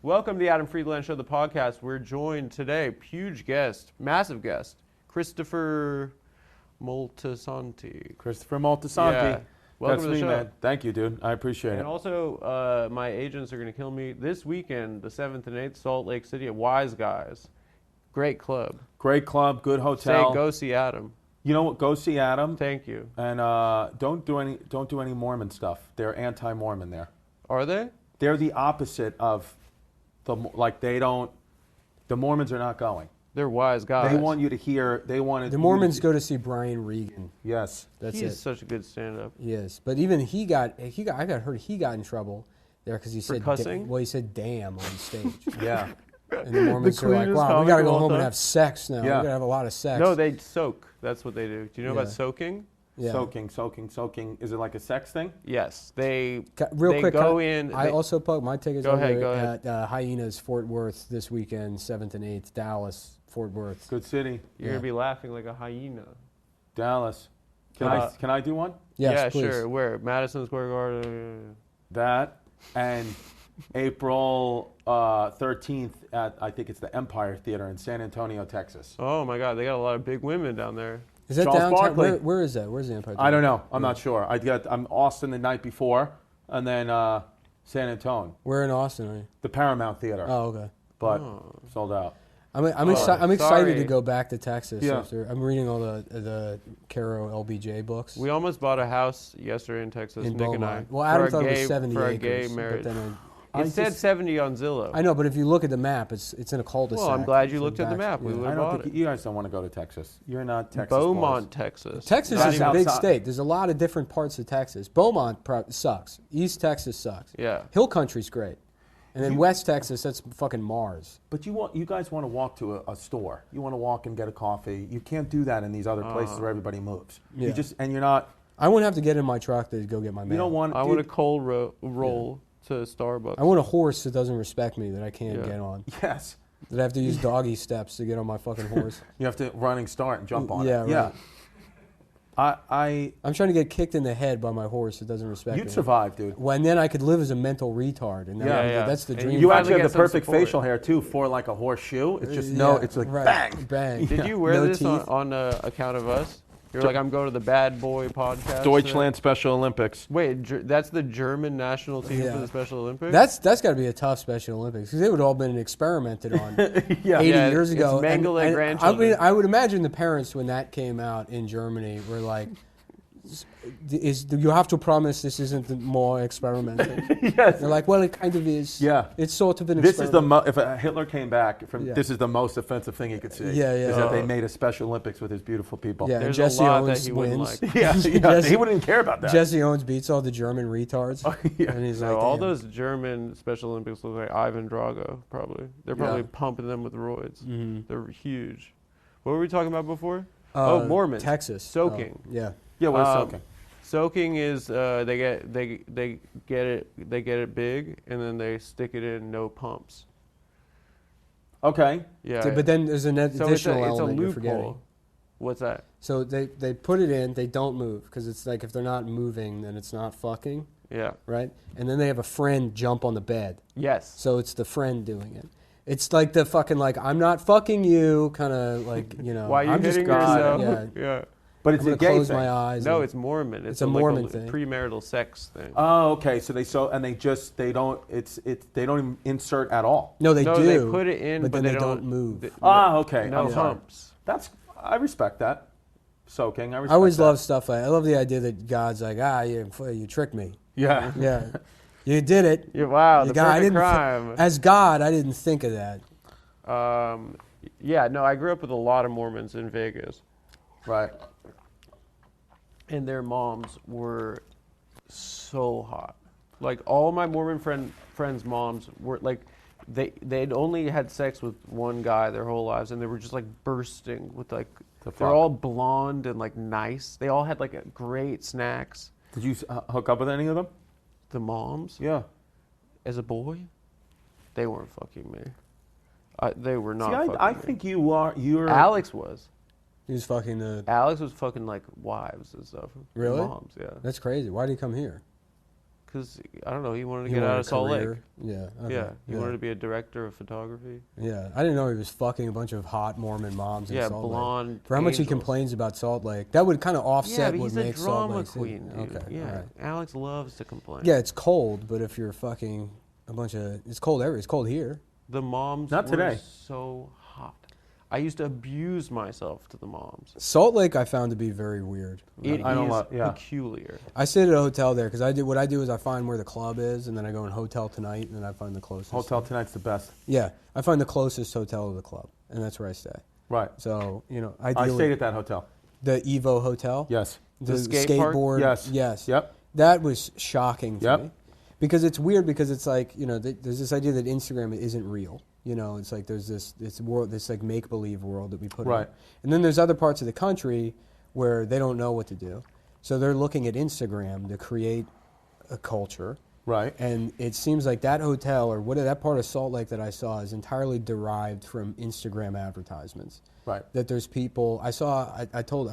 Welcome to the Adam Friedland Show, the podcast. We're joined today, huge guest, massive guest, Christopher Moltisanti. Yeah. Welcome That's to the me, show. man. Thank you, dude. I appreciate it. And also, my agents are going to kill me this weekend, the 7th and 8th, Salt Lake City at WISEGUYS. Great club. Great club, good hotel. Say, go see Adam. You know what? Go see Adam. Thank you. And don't do any Mormon stuff. They're anti-Mormon there. Are they? They're the opposite of the Mormons are not going. They're wise guys. They want you to hear. They want the Mormons go to see Brian Regan. Yes, that's He's it. such a good stand-up. Yes, but even I got heard he got in trouble there because he said cussing? he said damn on stage. Yeah. And the Mormons are like, cleanest wow, we got to comic go of all home and time. have sex now. Yeah. We got to have a lot of sex. No, they soak. That's what they do. Do you know about Yeah. soaking? Yeah. Soaking. Is it like a sex thing? Yes. They Go in. I also my tickets Go ahead. at HYENA'S Fort Worth this weekend, 7th and 8th, Dallas, Fort Worth. Good city. You're going to be laughing like a hyena. Dallas. Can I do one? Yes, yeah, please. sure. Where? Madison Square Garden. That and April 13th at, I think it's the Empire Theater in San Antonio, Texas. Oh, my God. They got a lot of big women down there. Is that Charles downtown? Barkley. Where is that? Where's the Empire? I don't know. I'm not sure. I'm Austin the night before, and then San Antonio. Where in Austin are you? The Paramount Theater. Oh, okay. But sold out. I'm excited sorry. to go back to Texas. Yeah. After I'm reading all the Caro LBJ books. We almost bought a house yesterday in Texas, in Nick Beaumont. and I. Well, Adam for thought a it was gay, 70 for a acres. gay but marriage. then It said 70 on Zillow. I know, but if you look at the map, it's in a cul-de-sac. Well, I'm glad you It's looked at the map. We yeah. would I have don't bought think it. you guys don't want to go to Texas. You're not Texas Beaumont, boys. Texas. Texas Not is a even big outside. state. There's a lot of different parts of Texas. Beaumont sucks. East Texas sucks. Yeah. Hill Country's great. And then West Texas, that's fucking Mars. But you guys want to walk to a store. You want to walk and get a coffee. You can't do that in these other places where everybody moves. Yeah. You're not. I wouldn't have to get in my truck to go get my mail. You don't want. I want a cold roll to Starbucks. I want a horse that doesn't respect me that I can't get on. Yes. That I have to use doggy steps to get on my fucking horse. You have to running start and jump on Yeah, it. right. Yeah. I'm trying to get kicked in the head by my horse that doesn't respect me. You'd survive, dude. When then I could live as a mental retard, and that's the And dream. You finally actually get have the some perfect support. facial hair too for like a horseshoe. It's just it's like right. bang. bang. Did you wear No this teeth. on account of us? You're like, I'm going to the Bad Boy podcast. Deutschland Special Olympics. Wait, that's the German national team Yeah. for the Special Olympics? That's got to be a tough Special Olympics because they would all been experimented on 80 Yeah, years ago. it's Mengele grandchildren. I would imagine the parents when that came out in Germany were like, you have to promise this isn't more experimental. Yes. They're like, well, it kind of is. Yeah. It's sort of an This is experiment. if Hitler came back from Yeah. this is the most offensive thing he could see. Yeah, yeah. Is that they made a Special Olympics with his beautiful people. Yeah, There's and Jesse a lot Owens that he wouldn't wins. like. Yeah, Jesse- he wouldn't care about that. Jesse Owens beats all the German retards. Yeah. And he's So like, all damn. those German Special Olympics look like Ivan Drago, probably. They're probably Yeah. pumping them with roids. Mm-hmm. They're huge. What were we talking about before? Uh, Mormons. Texas. Soaking. Yeah. Yeah, what is Um, soaking? Soaking is they get it big and then they stick it in no pumps. Okay. Yeah. So, but then there's an so it's additional a element you're forgetting. loophole. What's that? So they put it in, they don't move because it's like if they're not moving, then it's not fucking, Yeah. right? And then they have a friend jump on the bed, Yes. so it's the friend doing it. It's like the fucking like I'm not fucking you kind of like Why are you I'm just hitting God, yourself? Yeah. Yeah. But I'm it's gonna a gay close thing. my eyes. No, and- it's Mormon. It's a Mormon like thing. Premarital sex thing. Oh, okay. So they don't even insert at all. no, they no, do. they put it in, but but then they don't move. Okay. No I'm sorry. humps. I respect that. Soaking. I respect I always that. love stuff like I love the idea that God's like you tricked me. Yeah. Yeah, you did it. Yeah, wow, You the got- I perfect didn't thi- crime. As God, I didn't think of that. Yeah, no, I grew up with a lot of Mormons in Vegas, Right. and their moms were so hot. Like all my Mormon friends' moms were like, they'd only had sex with one guy their whole lives, and they were just like bursting with like. They're all blonde and like nice. They all had like great snacks. Did you hook up with any of them? The moms, Yeah. as a boy, they weren't fucking me. They were not. See, fucking I me. think you're. Alex was. He was fucking the. Alex was fucking like wives and stuff. Really? Moms, yeah. That's crazy. Why did he come here? Because, I don't know, he wanted to He get wanted out a of Salt Lake. career. Yeah. Okay. Yeah, he wanted to be a director of photography. Yeah, I didn't know he was fucking a bunch of hot Mormon moms in Yeah, Salt Lake. blonde For how much he angels. complains about Salt Lake, that would kind of Yeah, offset but what he's a makes Salt drama Lake. queen, dude. Okay, Yeah, all right. Alex loves to complain. Yeah, it's cold, but if you're fucking a bunch of, it's cold everywhere. It's cold here. The moms Not were today. so hot. I used to abuse myself to the moms. Salt Lake I found to be very weird. It I don't is love- yeah. peculiar. I stayed at a hotel there because what I do is I find where the club is, and then I go in Hotel Tonight, and then I find the closest. Hotel Tonight's the best. Yeah, I find the closest hotel to the club, and that's where I stay. Right. So I ideally, stayed at that hotel. the Evo Hotel. Yes. The skate park? skateboard. Yes. Yes. Yep. That was shocking to Yep. me. Because it's weird because it's like, there's this idea that Instagram isn't real. It's like there's this world, this like make-believe world that we put Right. in. And then there's other parts of the country where they don't know what to do. So they're looking at Instagram to create a culture. Right. And it seems like that hotel or that part of Salt Lake that I saw is entirely derived from Instagram advertisements. Right. That there's people, I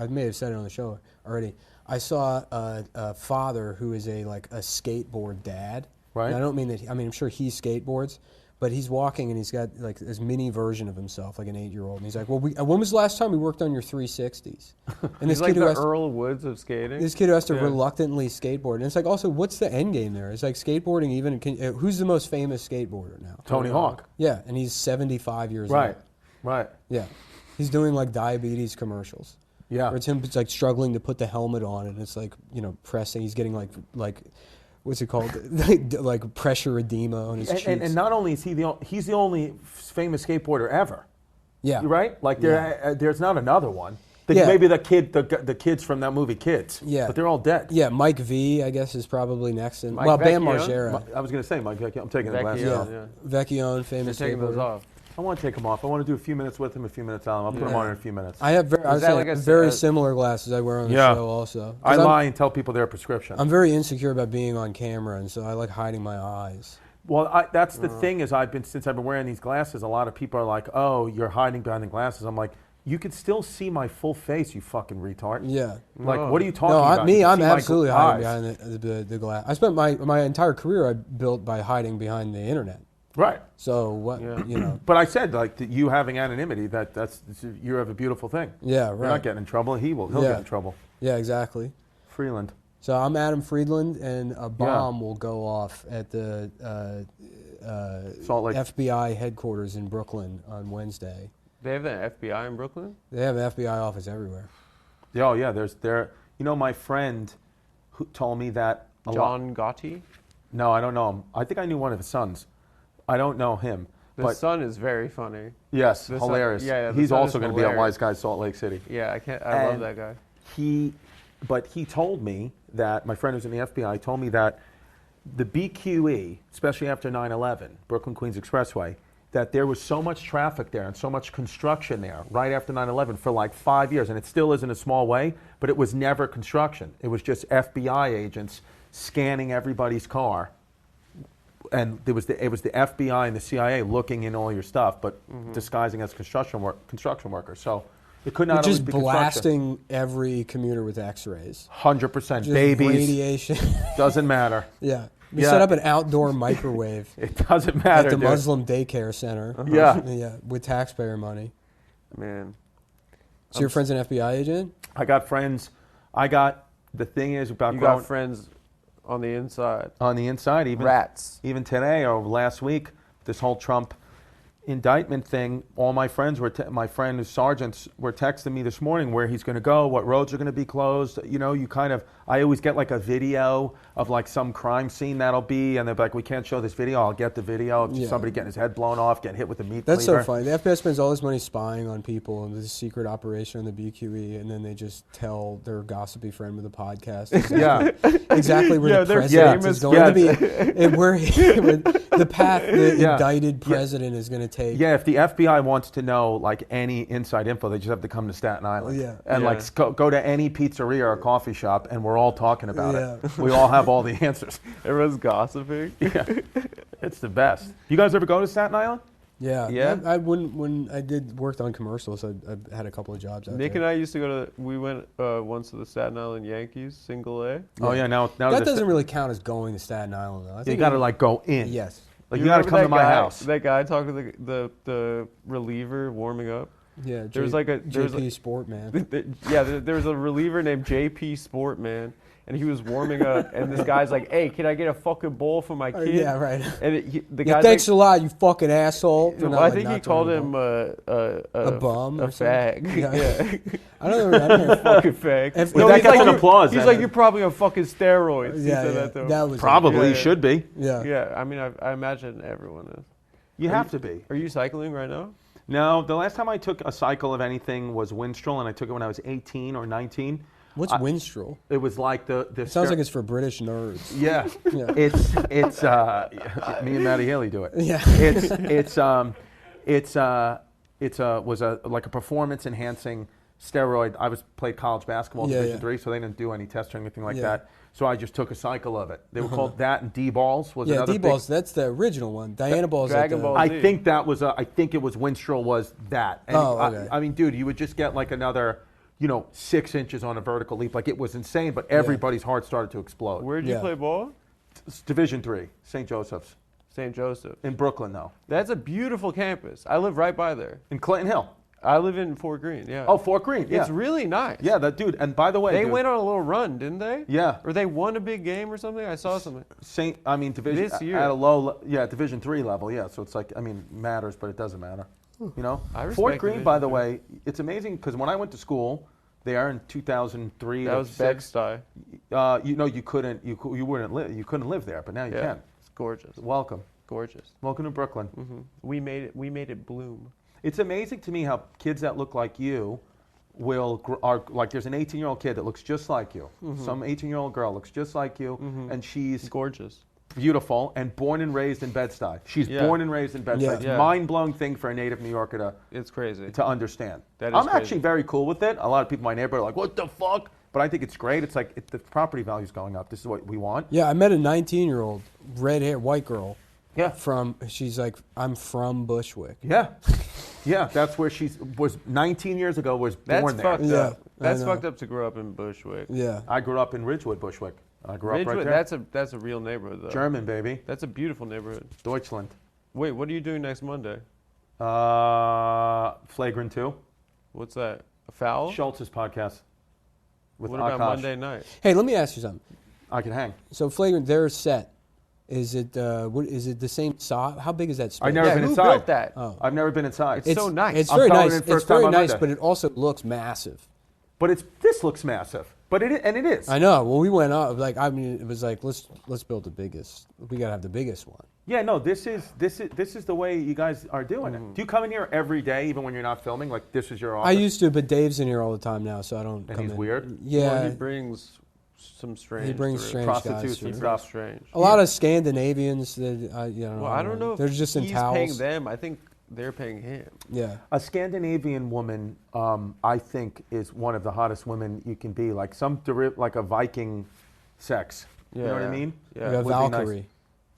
may have said it on the show already. I saw a father who is a skateboard dad. Right. And I don't mean that, I'm sure he skateboards, but he's walking and he's got like this mini version of himself, like an 8-year-old. And he's like, well, when was the last time we worked on your 360s? And He's like the Earl Woods of skating. this kid who has to reluctantly skateboard. And it's like, also, what's the end game there? It's like skateboarding even, who's the most famous skateboarder now? Tony Hawk. Yeah, and he's 75 years Right. old. Right. Yeah. He's doing like diabetes commercials. Yeah. Where it's like struggling to put the helmet on, and it's like pressing. He's getting like what's it called? like pressure edema on his cheeks. And not only is he's the only famous skateboarder ever. yeah, Right? Like there's not another one. Yeah. Maybe the kids from that movie Kids. Yeah. But they're all dead. Yeah, Mike V, I guess, is probably next. And Mike Bam Vecchione? Margera. I was going to say, Mike, I'm taking the glasses Vecchione. off. Yeah. Vecchione, famous You're taking those skateboarder. off. I want to take them off. I want to do a few minutes with him, a few minutes on him. I'll put them on in a few minutes. I have Is that like a- very a- similar glasses I wear on the Yeah. show also. 'Cause I I'm- lie and tell people they're a prescription. I'm very insecure about being on camera, and so I like hiding my eyes. Well, that's the thing is since I've been wearing these glasses, a lot of people are like, "Oh, you're hiding behind the glasses." I'm like, "You can still see my full face, you fucking retard." Yeah. Like, No. what are you talking No, about? You can I'm see my absolutely hiding eyes. behind the glass. I spent my entire career I built by hiding behind the internet. Right. So what Yeah. But I said that you having anonymity, that's you have a beautiful thing. Yeah, You're right. not getting in trouble. He'll Yeah. get in trouble. Yeah, exactly. Freeland. So I'm Adam Friedland, and a bomb will go off at the Salt Lake. FBI headquarters in Brooklyn on Wednesday. They have the FBI in Brooklyn? They have an FBI office everywhere. Oh yeah, my friend who told me that John Gotti? No, I don't know him. I think I knew one of his sons. I don't know him. The but son is very funny. yes, the son- hilarious. yeah, the He's son also is going to be at hilarious. Wise Guys Salt Lake City. Yeah, I love And that guy. But he told me that, my friend who's in the FBI told me that the BQE, especially after 9/11, Brooklyn Queens Expressway, that there was so much traffic there and so much construction there right after 9/11 for like 5 years, and it still is in a small way, but it was never construction. It was just FBI agents scanning everybody's car. And it was the FBI and the CIA looking in all your stuff, but disguising as construction workers. So it could not Which always is be construction. blasting every commuter with X-rays. 100%. Just Babies. radiation. Doesn't matter. Yeah. We Yeah. set up an outdoor microwave It doesn't matter. at the dude. Muslim daycare center. Yeah. Yeah, with taxpayer money. Man. So your friend's an FBI agent? I got friends. The thing is about You growing got friends on the inside. on the inside, even Rats. even today or last week, this whole Trump indictment thing, all my friends my friend who's sergeants were texting me this morning where he's going to go, what roads are going to be closed. I always get like a video of like some crime scene that'll be, and they're like, we can't show this video. I'll get the video of just Yeah. somebody getting his head blown off, getting hit with a meat That's cleaver. so funny. The FBI spends all this money spying on people and this secret operation on the BQE, and then they just tell their gossipy friend with a podcast exactly where Yeah, the they're president famous is going to be, and where the path the indicted president is going to take. Yeah, if the FBI wants to know like any inside info, they just have to come to Staten Island. Yeah. And Yeah. like go to any pizzeria or coffee shop, and we're all talking about Yeah. it. We all have all the answers. Everyone's gossiping. Yeah, it's the best. You guys ever go to Staten Island? Yeah. Yeah? I when I worked on commercials, I had a couple of jobs out Nick there. and I used to go to. We went once to the Staten Island Yankees, single A. Oh yeah, now that this- doesn't really count as going to Staten Island, though. I You think got to like go in. Yes. Like you got to remember come that to my guy- house. That guy talking to the reliever warming up. Yeah. There was like a there was JP Sport, man. there was a reliever named JP Sportman, and he was warming up, and this guy's like, "Hey, can I get a fucking bowl for my kid?" Yeah, right. And the Yeah, guy's thanks like, a lot, you fucking asshole. well, Not, I like, think he not called throwing him the ball. a bum a or something? fag. Yeah. Yeah. I don't know. Fucking fag. If- Well, that he's gets like, an applause, He's then. like, you're probably on fucking steroids. He Yeah, said yeah. that to him. That was Probably Yeah. should be. Yeah. Yeah, I mean, I imagine everyone is. You have to be. Are you cycling right now? No, the last time I took a cycle of anything was Winstrel, and I took it when I was 18 or 19. What's Winstrel? It was like the. It sounds like it's for British nerds. Yeah, Yeah. it's me and Matty Haley do it. Yeah. Was like a performance enhancing steroid. I played college basketball Yeah, Division yeah. 3, so they didn't do any tests or anything like Yeah. that. So I just took a cycle of it. They were called that, and D-balls was Yeah, another D-balls, that's the original one. Diana balls. Dragon Ball. I Z. think that was. I think it was Winstrel was that. And Oh, okay. I mean, dude, you would just get like another, 6 inches on a vertical leap. Like it was insane, but everybody's heart started to explode. Where'd you Yeah. play ball? It's Division 3, St. Joseph's St. Joseph. in Brooklyn, though, That's a beautiful campus. I live right by there. in Clinton Hill. I live in Fort Greene. Yeah. Oh, Fort Greene. Yeah, It's really nice. yeah, that dude. And by the way, They dude, went on a little run, didn't they? Yeah. Or they won a big game or something? I saw something. Division This year. at a low, Division 3 level. Yeah, so it's like, matters, but it doesesn't matter. I respect Fort Greene, Division by the 3. way, it's amazing because when I went to school there in 2003, That was 6, Bed-Stuy. you couldn't live there, but now you Yeah. can. It's gorgeous. Welcome Gorgeous. to Brooklyn. We made it bloom. It's amazing to me how kids that look like you are like, there's an 18-year-old kid that looks just like you. Some 18-year-old girl looks just like you, and she's Gorgeous. beautiful and born and raised in Bed-Stuy. She's Yeah. born and raised in Bed-Stuy. Yeah. It's a Yeah. mind-blowing thing for a native New Yorker It's crazy. to understand. That is I'm crazy. actually very cool with it. A lot of people in my neighborhood are like, what the fuck? But I think it's great. It's like the property value's going up. This is what we want. Yeah, I met a 19-year-old red hair white girl. Yeah. She's like, I'm from Bushwick. Yeah. Yeah, that's where was 19 years ago, was That's born there. fucked Yeah, up. That's I know. fucked up to grow up in Bushwick. Yeah. I grew up in Ridgewood, Bushwick. I grew up right Ridgewood, there. that's a real neighborhood though. German, baby. That's a beautiful neighborhood. Deutschland. Wait, what are you doing next Monday? Flagrant 2. What's that? A foul? Schultz's podcast. With What about Akash. Monday night? Hey, let me ask you something. I can hang. So Flagrant, their set, is it the same size? How big is that space? I've never Yeah, been who inside. built that? Oh. I've never been inside. It's so nice. It's I'm very coming nice. in first It's very time on nice, Monday. but it also looks massive. But this looks massive. But it is. I know. Well, we went up. It was like let's build the biggest. We gotta have the biggest one. Yeah, no, this is the way you guys are doing it. Do you come in here every day, even when you're not filming? Like, this is your office? I used to, but Dave's in here all the time now, so I don't. And come he's in. weird? Yeah, Well, he brings some strange. he brings through. strange Prostitutes guys. and through. He stuff. brings strange. A lot of Scandinavians that Well, I don't know. They're if just in he's towels. paying them. I think they're paying him. Yeah. A Scandinavian woman, I think, is one of the hottest women you can be. Like like a Viking sex. You know what I mean? Yeah. Yeah, Would be nice. Valkyrie.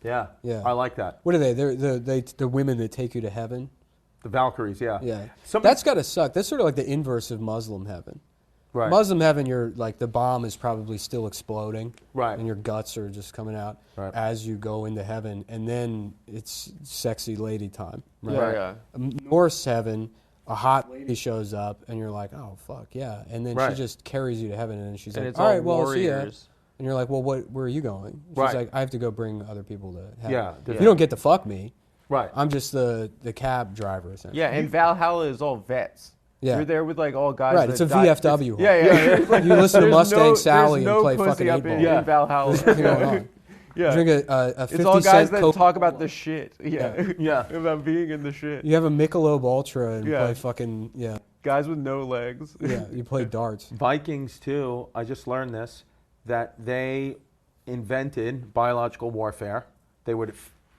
Yeah. Yeah. I like that. What are they? They're the women that take you to heaven. The Valkyries, yeah. Yeah. Somebody- That's got to suck. That's sort of like the inverse of Muslim heaven. Right. Muslim heaven, you're like the bomb is probably still exploding, Right. and your guts are just coming out Right. as you go into heaven, and then it's sexy lady time. Right? Yeah. Norse heaven, a hot lady shows up, and you're like, oh fuck yeah, and then Right. she just carries you to heaven, and then she's And like, it's all all right, well, see ya. warriors. And you're like, well, where are you going? She's Right. like, I have to go bring other people to heaven. Yeah, You yeah. don't get to fuck me. Right. I'm just the cab driver, essentially. Yeah, and Valhalla is all vets. Yeah. You're there with like all guys. Right, that it's a died- VFW. Yeah. It's like, You listen to there's Mustang Sally there's and play pussy fucking up 8-ball. in Valhalla. What's going on? Yeah. Drink a 50 It's all guys cent that Coke. talk about the shit. Yeah. Yeah. About being in the shit. You have a Michelob Ultra and Yeah. play fucking, yeah. Guys with no legs. Yeah, you play darts. Vikings, too, I just learned this, that they invented biological warfare. They would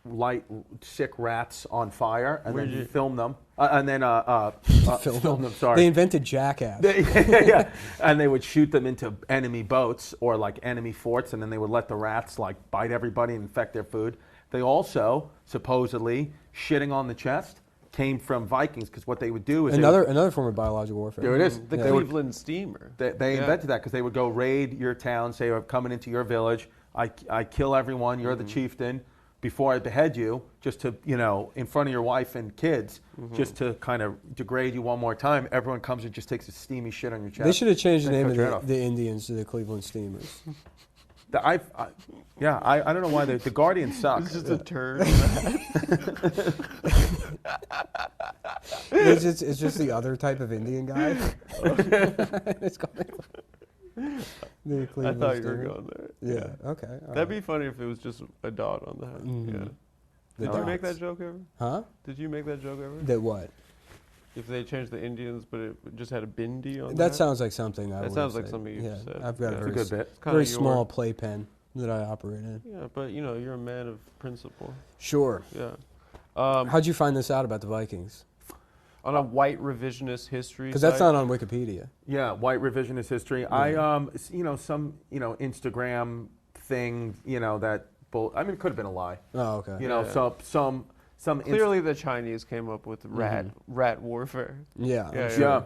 light sick rats on fire and Where'd then you- film them. And then film them, sorry. They invented Jackass. Yeah, and they would shoot them into enemy boats or like enemy forts, and then they would let the rats like bite everybody and infect their food. They also supposedly shitting on the chest. came from Vikings, because what they would do is another form of biological warfare. there it is. The Cleveland steamer. They invented that because they would go raid your town, say, I'm coming into your village, I kill everyone, you're the chieftain, before I behead you, just to, in front of your wife and kids, just to kind of degrade you one more time. Everyone comes and just takes a steamy shit on your chest. They should have changed the name cut your head of off. the Indians to the Cleveland Steamers. I don't know why the Guardians suck. It's just a turd. It's just the other type of Indian guy. It's called the I Cleveland thought you were Steamers. going there. Yeah. Okay. all That'd right. be funny if it was just a dot on the head. Yeah. The Did you make dots. that joke ever? Huh? Did you make that joke ever? That what? If they changed the Indians, but it just had a bindi on That the sounds like something I That would sounds have like said. something you Yeah, said. I've got Yeah. a It's a very, good bit. Kinda very your- small playpen that I operate in. Yeah, but you're a man of principle. Sure. Yeah. How'd you find this out about the Vikings? On a white revisionist history. Because that's site. not on Wikipedia. Yeah, white revisionist history. I some Instagram thing, that it could have been a lie. Oh, okay. So some Clearly, the Chinese came up with rat warfare. Yeah. I'm Yeah, sure. yeah.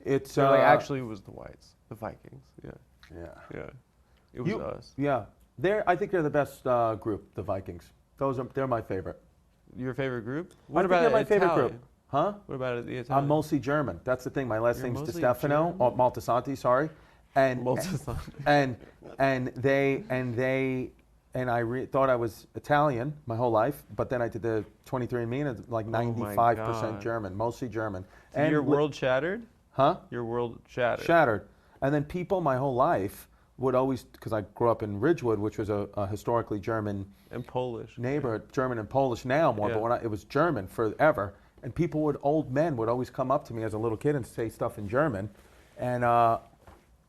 It's So actually, it was the whites, the Vikings. Yeah, yeah. It was us. Yeah. I think they're the best group, the Vikings. They're my favorite. Your favorite group? I think they're my favorite group. Huh? What about the Italian? I'm mostly German. That's the thing. My last You're name's mostly Distefano, German? or Maltesanti, sorry. And Maltesanti. and I thought I was Italian my whole life, but then I did the 23andMe, and it's like 95% God. German, mostly German. And your world shattered? Huh? Your world shattered. Shattered. And then people my whole life would always, because I grew up in Ridgewood, which was a historically German And Polish. neighborhood, German and Polish now more, Yeah. but when it was German forever. And old men would always come up to me as a little kid and say stuff in German. And I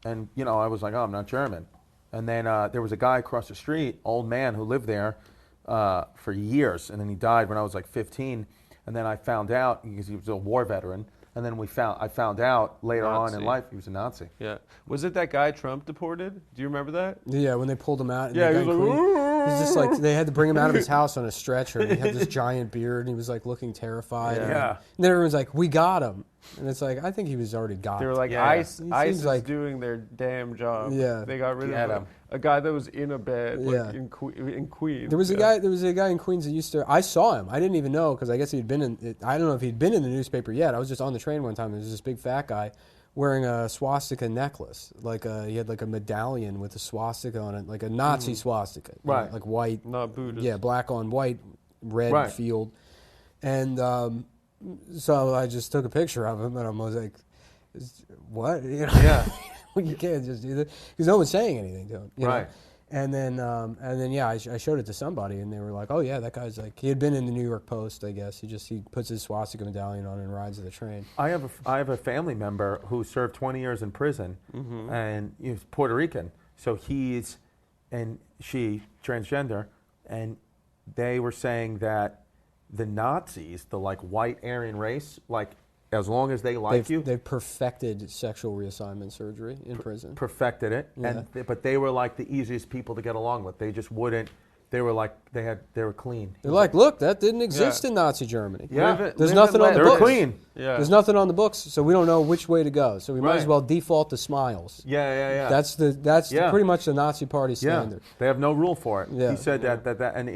was like, oh, I'm not German. And then there was a guy across the street, old man, who lived there for years. And then he died when I was like 15. And then I found out, because he was a war veteran, and then I found out later on in Nazi. life he was a Nazi. Yeah. Was it that guy Trump deported? Do you remember that? Yeah, when they pulled him out. And Yeah, the he guy was like, Queen- he's just like, they had to bring him out of his house on a stretcher. And he had this giant beard, and he was like looking terrified. Yeah. And then everyone's like, we got him. And it's like, I think he was already got. They were like, Yeah. ICE He is seems like- doing their damn job. Yeah. They got rid Get of him. a guy that was in a bed Yeah. in Queens. There was a Yeah. guy in Queens that used to. I saw him. I didn't even know because I guess he'd been in. I don't know if he'd been in the newspaper yet. I was just on the train one time. There was this big fat guy wearing a swastika necklace. He had like a medallion with a swastika on it, like a Nazi swastika. you know, Right. like white. Not Buddhist. Yeah, black on white, red Right. field. And so I just took a picture of him, and I was like, "What? You know, Yeah. you can't just do that because no one's saying anything to him." You know? Right. And then I showed it to somebody, and they were like, "Oh yeah, that guy's like he had been in the New York Post, I guess. He puts his swastika medallion on and rides the train." I have a family member who served 20 years in prison, and he was Puerto Rican. So he's and she transgender, and they were saying that the Nazis, the like white Aryan race, like as long as they like you, They've perfected sexual reassignment surgery in prison. perfected it. Yeah. But they were like the easiest people to get along with. They just wouldn't. They were like they were clean. They're like, "Look, that didn't exist in Nazi Germany. Yeah. There's nothing on the They were books. clean. Yeah. There's nothing on the books, so we don't know which way to go. So we might as Right. well default to smiles." Yeah. That's Yeah. pretty much the Nazi Party Yeah, standard. they have no rule for it. Yeah. He said that and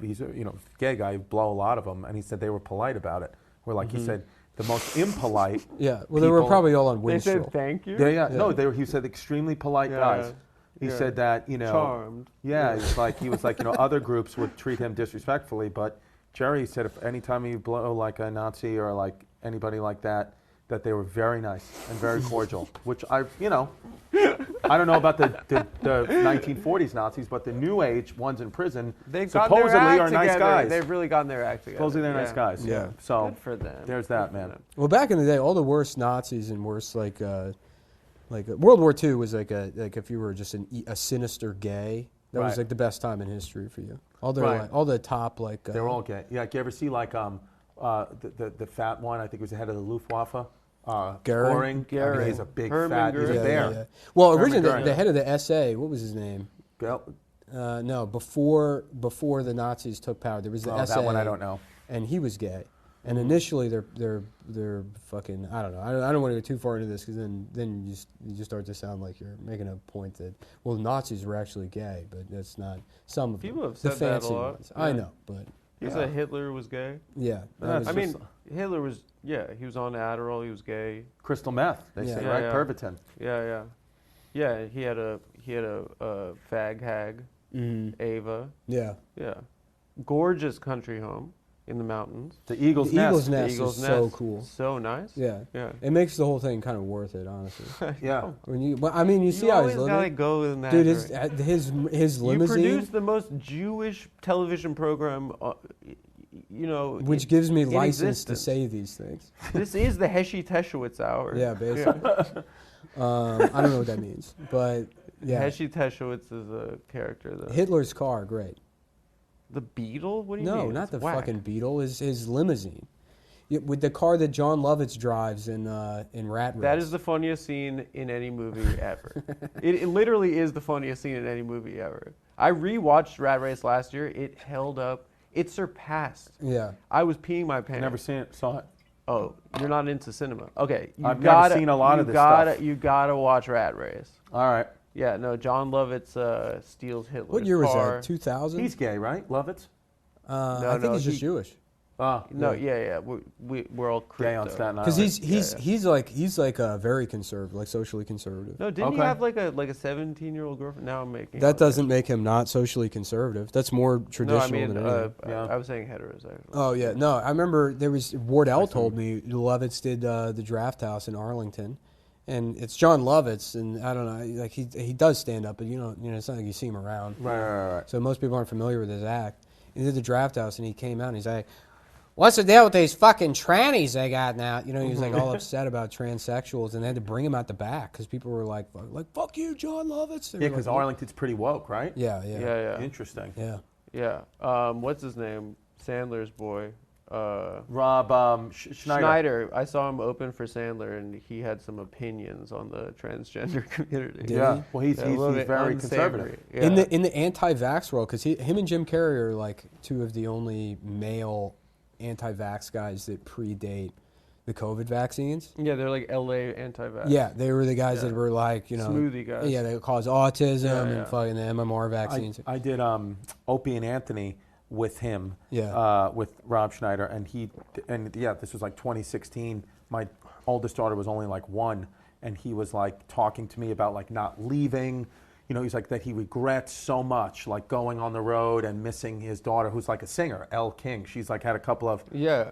he's a gay guy, he'd blow a lot of them, and he said they were polite about it. Where like he said the most impolite. Yeah. Well, they were people- probably all on They Winstrol. said thank you. No, he said extremely polite Yeah, guys. He yeah. said that Charmed. Yeah, he was like other groups would treat him disrespectfully, but Jerry said if anytime you blow like a Nazi or like anybody like that they were very nice and very cordial. Which I don't know about the 1940s Nazis, but the new age ones in prison They've gotten supposedly their act are nice together. guys. They've really gotten their act together. Supposedly they're nice guys. Yeah. So Good for them. there's that, man. Well, back in the day, all the worst Nazis and worst like World War II was like if you were just a sinister gay, that was Right. like the best time in history for you. All their Right. all the top like They're all gay. Yeah, you ever see like the fat one? I think he was the head of the Luftwaffe. Goering? I mean, he's a big Hermann fat. He's a Goering. bear. Well, Hermann originally Goering. the head of the SA, what was his name? Go- No, before the Nazis took power, there was the Oh, SA. that one I don't know. And he was gay. And initially, they're fucking. I don't know. I don't want to go too far into this because then you just start to sound like you're making a point that Nazis were actually gay, but that's not some of People them. have said the that a fancy lot. ones. Yeah. I know, but You said Hitler was gay. yeah. That's I just- mean, Hitler was he was on Adderall. He was gay. Crystal meth, they Yeah. say, Yeah, right? yeah. Pervitin. Yeah. He had a fag hag, Ava. yeah. Yeah, gorgeous country home in the mountains. The Eagle's The Nest. Eagle's The Nest Eagle's is Nest. so cool. So nice. Yeah. Yeah. It makes the whole thing kind of worth it, honestly. Yeah. When you see how he's always gotta living. go in that. Dude, direction. his You limousine, produce the most Jewish television program, which gives me in license to existence. say these things. This is the Heshi Teshowitz hour. Yeah, basically. I don't know what that means, but yeah. Heshi Teshowitz is a character, though. Hitler's car, great. The Beetle? What do you mean? No, not It's the whack. fucking Beetle. His limousine, with the car that John Lovitz drives in Rat Race. That is the funniest scene in any movie ever. It literally is the funniest scene in any movie ever. I rewatched Rat Race last year. It held up. It surpassed. Yeah. I was peeing my pants. I never saw it. Oh, you're not into cinema. Okay, I've never seen a lot of this stuff. You gotta watch Rat Race. All right. Yeah, no, John Lovitz steals Hitler's What year car. was that? 2000. He's gay, right? Lovitz? I think he's just Jewish. Oh, No, yeah. We're all crypto. gay on Staten Island. Because he's like very conservative, like socially conservative. No, didn't he Okay. have like a 17-year-old girlfriend? Now I'm making That up. doesn't make him not socially conservative. That's more No, traditional I mean, than anything. Yeah. I was saying heterosexual. Oh yeah, no. I remember there was Wardell told me Lovitz did the Draft House in Arlington, and it's John Lovitz, and I don't know, like he does stand up, but you know, it's not like you see him around. Right. So most people aren't familiar with his act. He did the Draft House, and he came out and he's like, "What's the deal with these fucking trannies they got now?" You know, he was like all upset about transsexuals, and they had to bring him out the back because people were like, "Fuck you, John Lovitz." They Yeah, were because like, Arlington's pretty woke, right? Yeah. Yeah. Interesting. Yeah. What's his name? Sandler's boy. Rob Schneider. I saw him open for Sandler, and he had some opinions on the transgender community. Did Yeah. he? Well, he's A little bit very unsavory. conservative. Yeah. In the anti-vax world, because him and Jim Carrey are like two of the only male anti-vax guys that predate the COVID vaccines. Yeah, they're like LA anti-vax. Yeah, they were the guys Yeah. that were like, Smoothie guys. Yeah, they cause autism Yeah, and yeah. fucking the MMR vaccines. I did Opie and Anthony with him, Yeah. with Rob Schneider, and this was like 2016. My oldest daughter was only like 1, and he was like talking to me about like not leaving. You know, he's like that he regrets so much, like going on the road and missing his daughter, who's like a singer, Elle King. She's like had a couple of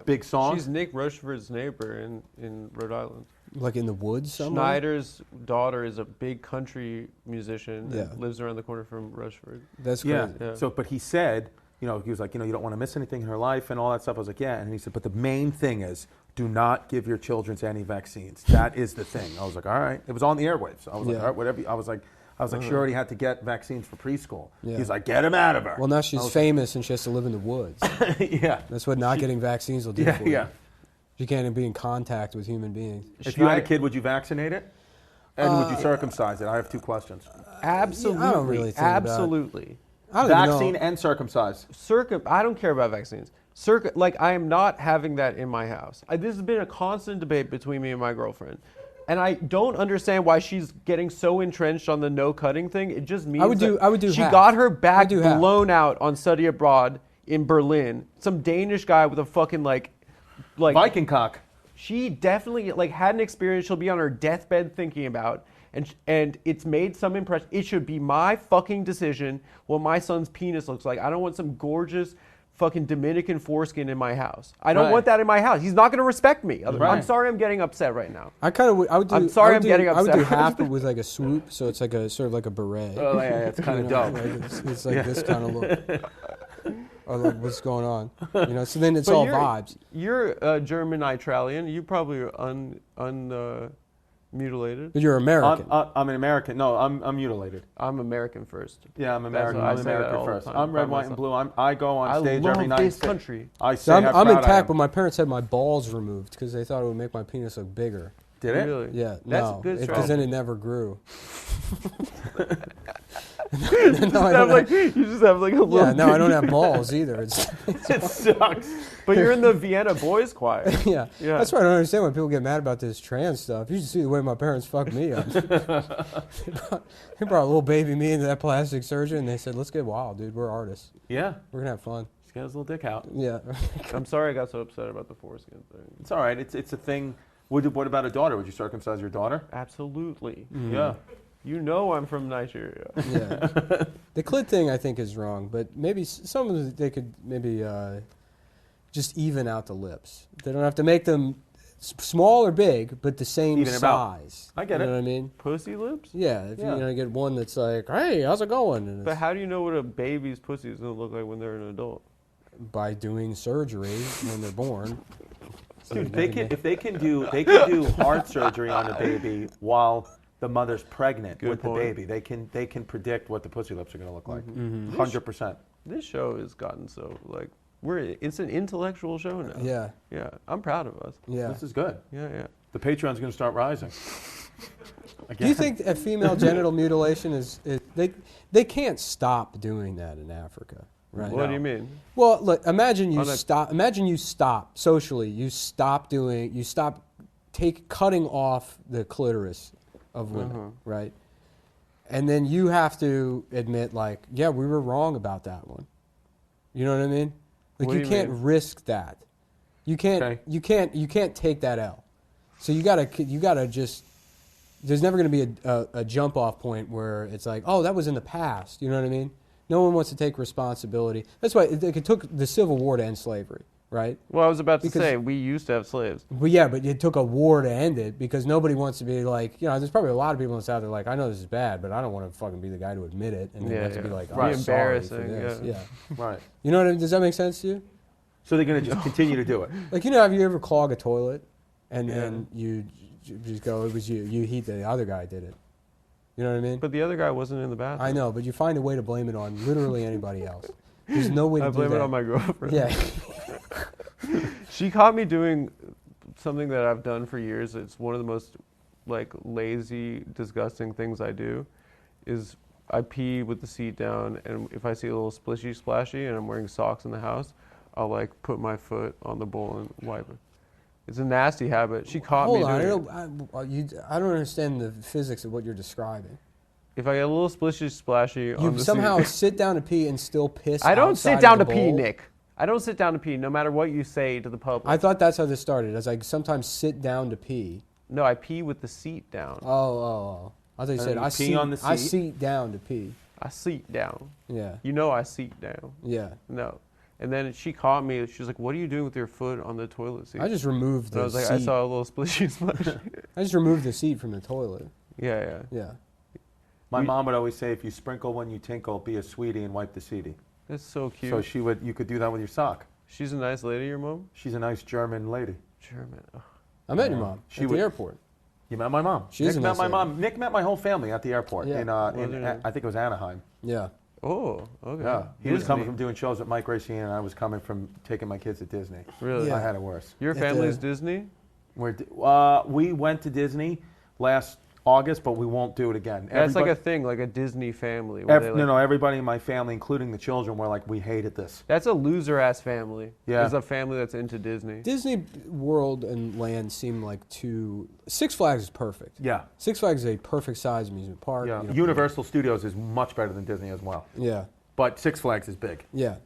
big songs. She's Nick Rocheford's neighbor in Rhode Island. Like in the woods somewhere? Schneider's daughter is a big country musician Yeah. that lives around the corner from Rocheford. That's crazy. Yeah. So, but he said, you know, he was like, you know, you don't want to miss anything in her life and all that stuff. I was like, yeah. And he said, but the main thing is, do not give your children any vaccines. That is the thing. I was like, all right. It was on the airwaves. I was like, Yeah. all right, whatever. I was like, she already had to get vaccines for preschool. Yeah. He's like, get him out of her. Well, now she's famous and she has to live in the woods. Yeah. That's what not getting vaccines will do Yeah, for you. yeah. You can't be in contact with human beings. If you had a kid, would you vaccinate it? And would you circumcise it? I have 2 questions. Absolutely. I don't really think about- absolutely. I don't even Vaccine know. and circumcise. I don't care about vaccines. I am not having that in my house. This has been a constant debate between me and my girlfriend. And I don't understand why she's getting so entrenched on the no cutting thing. It just means I would do she half. got her back I would do half. blown out on study abroad in Berlin. Some Danish guy with a fucking like Viking cock. she definitely had an experience she'll be on her deathbed thinking about, and it's made some impression. It should be my fucking decision what my son's penis looks like. I don't want some gorgeous fucking Dominican foreskin in my house. I don't Right. want that in my house. He's not going to respect me. I'm Right. sorry I'm getting upset right now. I would do. I'm sorry I'm getting I would upset. do half, but with like a swoop, so it's like a sort of like a beret. Oh, yeah, it's kind of You know, dope. like it's like this kind of look. Or like, what's going on? You know, so then it's But all you're- vibes. You're German Italian. You probably are mutilated. But you're American. I'm an American. No, I'm mutilated. I'm American first. Yeah, I'm That's American. what I I'm say that American all the first. time I'm red, by white, and myself. blue. I go on I stage love every night. this and say- country. I say So I'm how proud I intact, am. but my parents had my balls removed because they thought it would make my penis look bigger. Did it? Really? Yeah, That's no, good because strategy. then it never grew. You just have like a little. Yeah, no, I don't have balls either. It's It sucks. But you're in the Vienna Boys Choir. yeah. Yeah. That's why I don't understand when people get mad about this trans stuff. You should see the way my parents fucked me up. They brought little baby me into that plastic surgery, and they said, "Let's get wild, dude. We're artists. Yeah. We're gonna have fun." He's got his little dick out. Yeah. I'm sorry I got so upset about the foreskin thing. It's all right. It's a thing. What about a daughter? Would you circumcise your daughter? Absolutely. Yeah. You know I'm from Nigeria. Yeah. The clit thing I think is wrong, but maybe some of them they could maybe just even out the lips. They don't have to make them small or big, but the same Even them out. size. I get You it. know what I mean? Pussy lips? Yeah. If Yeah. you get one that's like, "Hey, how's it going?" And But it's how do you know what a baby's pussy is going to look like when they're an adult? by doing surgery when they're born. Dude, if they can do heart surgery on a baby while the mother's pregnant Good with point. the baby. They can predict what the pussy lips are going to look like. Mm-hmm. 100%. This show has gotten so, like, it's an intellectual show now. Yeah. Yeah. I'm proud of us. Yeah. This is good. Yeah, yeah. The Patreon's going to start rising. Do you think a female genital mutilation is they can't stop doing that in Africa, right? What do you mean? Well, look, imagine you On a- stop. Imagine you stop socially. You stop cutting off the clitoris of women, right? And then you have to admit, like, yeah, we were wrong about that one. You know what I mean? Like, What do you you can't mean? risk that. You can't. Okay. You can't take that L. So you gotta just. There's never going to be a jump off point where it's like, oh, that was in the past. You know what I mean? No one wants to take responsibility. That's why it took the Civil War to end slavery, right? Well, I was about to Because- say, we used to have slaves. But yeah, but it took a war to end it because nobody wants to be like, there's probably a lot of people in the South that are like, I know this is bad, but I don't want to fucking be the guy to admit it. And they Yeah, want to yeah. be like, Right. I'm sorry for Embarrassing, this. yeah. Yeah. Right. You know what I mean? Does that make sense to you? So they're going to just continue to do it. Like, have you ever clog a toilet and Yeah. then you just go, it was you. You heat the other guy did it. You know what I mean? But the other guy wasn't in the bathroom. I know, but you find a way to blame it on literally anybody else. There's no way to I do blame that. it on my girlfriend. Yeah. She caught me doing something that I've done for years. It's one of the most, like, lazy, disgusting things I do is I pee with the seat down, and if I see a little splishy splashy and I'm wearing socks in the house, I'll, like, put my foot on the bowl and wipe it. It's a nasty habit. She caught me Hold doing on, it. I don't understand the physics of what you're describing. If I get a little splishy splashy on You the somehow seat, sit down to pee and still piss. I don't outside sit of down the to pee, bowl? Nick. I don't sit down to pee, no matter what you say to the public. I thought that's how this started. As I sometimes sit down to pee. No, I pee with the seat down. Oh. I thought you said you I pee seat, on the I seat? seat down to pee. I seat down. Yeah. You know I seat down. Yeah. No. And then she caught me. She was like, "What are you doing with your foot on the toilet seat?" I just removed And I the was like, seat. "I saw a little splishy splash." I just removed the seat from the toilet. Yeah. Yeah. My You- mom would always say, if you sprinkle when you tinkle, be a sweetie and wipe the seedy. That's so cute. So you could do that with your sock. She's a nice lady, your mom? She's a nice German lady. German. Oh. I met your mom She at would- the airport. You met my mom. She's Nick a met nice my lady. mom. Nick met my whole family at the airport Yeah. in What was her name? I think it was Anaheim. Yeah. Oh, okay. Yeah, he was Disney. coming from doing shows with Mike Racine, and I was coming from taking my kids to Disney. Really? Yeah. I had it worse. Your At family's the- Disney? We went to Disney last August, but we won't do it again. That's like Everybody- a thing, like a Disney family. Where they like, no, everybody in my family, including the children, were like, we hated this. That's a loser-ass family. Yeah. It's a family that's into Disney. Disney World and Land seem like too. Six Flags is perfect. Yeah, Six Flags is a perfect size amusement park. yeah. you know. Universal Studios is much better than Disney as well, Yeah. but Six Flags is big. Yeah.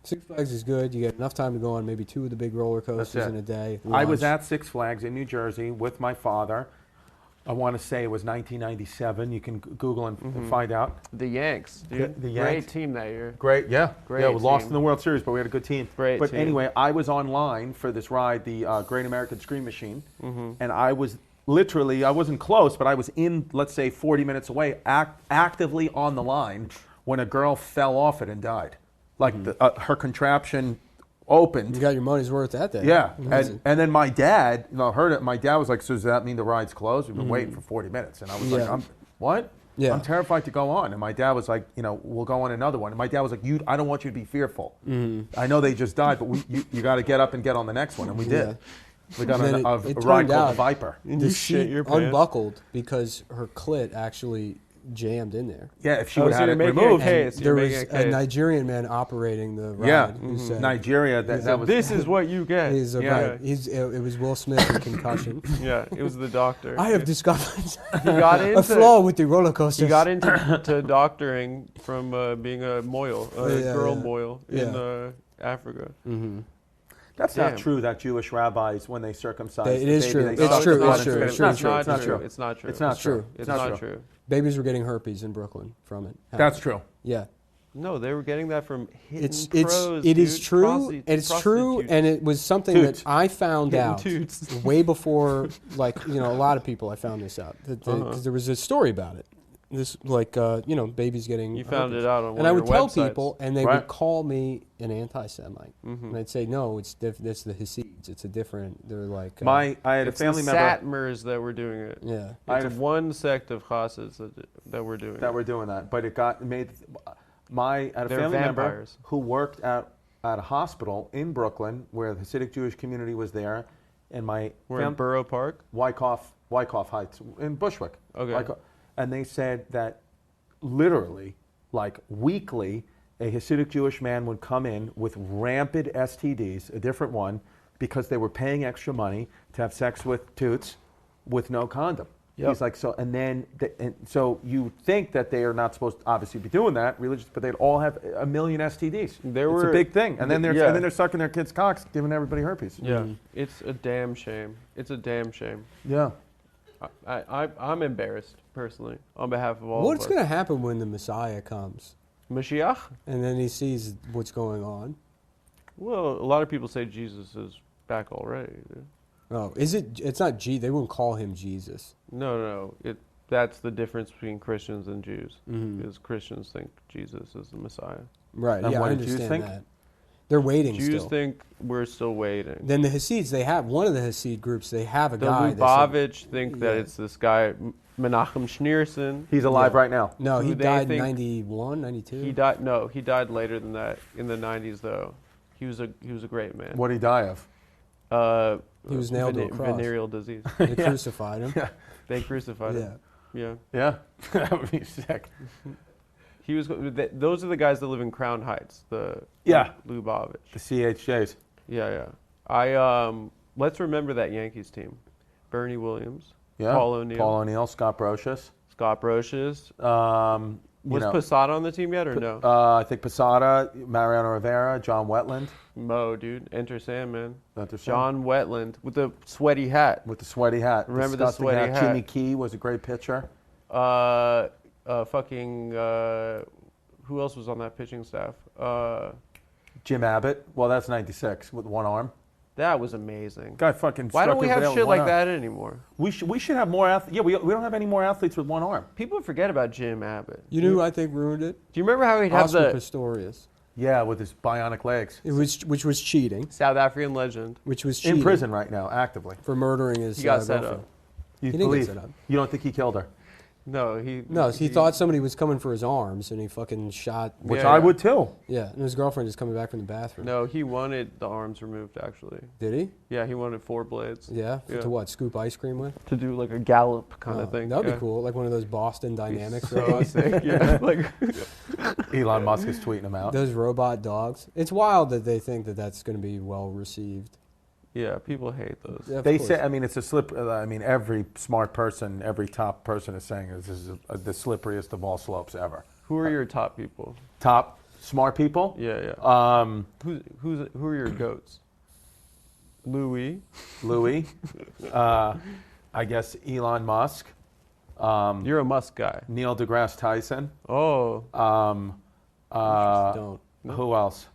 Six Flags is good. You get enough time to go on maybe 2 of the big roller coasters it. in a day. I was lunch. at Six Flags in New Jersey with my father. I want to say it was 1997. You can Google and find out. The Yanks, dude. The Great Yanks. team that year. Great, yeah. Great Yeah, we lost team. in the World Series, but we had a good team. Great But team. anyway, I was online for this ride, the Great American Scream Machine, and I was literally, I wasn't close, but I was in, let's say, 40 minutes away, actively on the line when a girl fell off it and died. Like her contraption opened. You got your money's worth that day. Yeah, Amazing. and then my dad, heard it. My dad was like, "So does that mean the ride's closed? We've been waiting for 40 minutes." And I was Yeah. like, "What? Yeah. I'm terrified to go on." And my dad was like, "We'll go on another one." And my dad was like, I don't want you to be fearful. I know they just died, but you got to get up and get on the next one." And we did. Yeah. We got And then on a it ride turned called out- the Viper. And The you shit seat your pants. unbuckled because her clit actually jammed in there. Yeah, if she Oh, would so have you're had it making a removed. case. There You're was making a a case. Nigerian man operating the ride. Yeah, who said, Nigeria. That was. This is what you get. He's a, yeah. right. It was Will Smith with concussion. Yeah, it was the doctor. I have discovered He got a into flaw with the roller coaster. He got into to doctoring from being a moil, girl yeah. moil in Africa. Mm-hmm. That's not Damn. true. That Jewish rabbis, when they circumcise, It the is baby, true. they It's suck true. the blood It's and true. spit it. It's true. It's not true. It's not true. It's not true. It's not true. Babies were getting herpes in Brooklyn from it. That's true. Yeah. No, they were getting that from hitting It pros, is dude. true. It's true, Prostitutes. and it was something Toots. that I found Hitting out toots. way before, like, a lot of people. I found this out because there was a story about it. This, babies getting. You found herpes. it out on one and I of would your tell websites. people, and they Right. would call me an anti-Semite, Mhm. and I'd say, no, it's the Hasids. It's a different. They're like I had a It's family the member Satmars that were doing it. yeah. I had It's a- one sect of Hassids that were doing that it. were doing that, but it got made. I had a They're family member vampires. who worked at a hospital in Brooklyn where the Hasidic Jewish community was there, and my We're in Borough Park. Wyckoff Heights in Bushwick. Okay. And they said that literally, like weekly, a Hasidic Jewish man would come in with rampant STDs, a different one, because they were paying extra money to have sex with toots with no condom. Yep. He's like, so you think that they are not supposed to obviously be doing that, religious, but they'd all have a million STDs. It's a big thing. And then they're sucking their kids' cocks, giving everybody herpes. Yeah, it's a damn shame. It's a damn shame. Yeah. I'm embarrassed personally on behalf of all. What's of us. going to happen when the Messiah comes, Mashiach? and then he sees what's going on? Well, a lot of people say Jesus is back already. Dude. Oh, is it? It's not G. They won't call him Jesus. No. That's the difference between Christians and Jews. Mhm. Because Christians think Jesus is the Messiah. Right. And yeah, what I do Jews understand think? that. They're waiting Jews still. think we're still waiting. Then the Hasids, they have one of the Hasid groups. They have a The guy. that Lubavitch think that Yeah. it's this guy Menachem Schneerson. He's alive Yeah. right now. No, who he they died think- 91, 92. He died. No, he died later than that. In the 90s, though, he was a great man. What did he die of? He was nailed to a cross. Venereal disease. They crucified him. Yeah. They crucified Yeah. him. Yeah. Yeah. That would be sick. He was. Those are the guys that live in Crown Heights. The Yeah. Lubavitch. The CHJs. Yeah. Let's remember that Yankees team. Bernie Williams. Yeah. Paul O'Neill. Scott Brocious. Scott Brocious. You Was know, Posada on the team yet or no? I think Posada, Mariano Rivera, John Wetland. Mo, dude. Enter Sandman. That's John Wetland with the sweaty hat. with the sweaty hat. Remember the Disgusting sweaty hat? Jimmy Key was a great pitcher. Who else was on that pitching staff? Jim Abbott. Well, that's 96 with one arm. That was amazing. Guy fucking. Why don't struck we his have rail with shit one like arm. that anymore? We should have more athletes. Yeah, we don't have any more athletes with one arm. People forget about Jim Abbott. You know who I think ruined it? Do you remember how he'd have Oscar the Pistorius. Yeah, with his bionic legs. Which was cheating. South African legend? Which was cheating. In prison right now, actively. For murdering his He got set girlfriend. up. You He didn't get believe? set up. You don't think he killed her? No, he thought somebody was coming for his arms, and he fucking shot. Which Yeah. I would too. Yeah, and his girlfriend is coming back from the bathroom. No, he wanted the arms removed. Actually, Did he? yeah, he wanted 4 blades Yeah. Yeah. To what? Scoop ice cream with? to do like a gallop kind Oh, of thing. That'd yeah. be cool. Like one of those Boston Dynamics So robots. sick. Yeah, like Elon Musk is tweeting him out. Those robot dogs. It's wild that they think that that's going to be well received. yeah, people hate those. Yeah, of They course. say, I mean, it's a slip. I mean, every smart person, every top person is saying this is the slipperiest of all slopes ever. Who are your top people? Top smart people. Yeah. Who are your goats? Louis. Louis. I guess Elon Musk. You're a Musk guy. Neil deGrasse Tyson. Oh, Don't. Who else?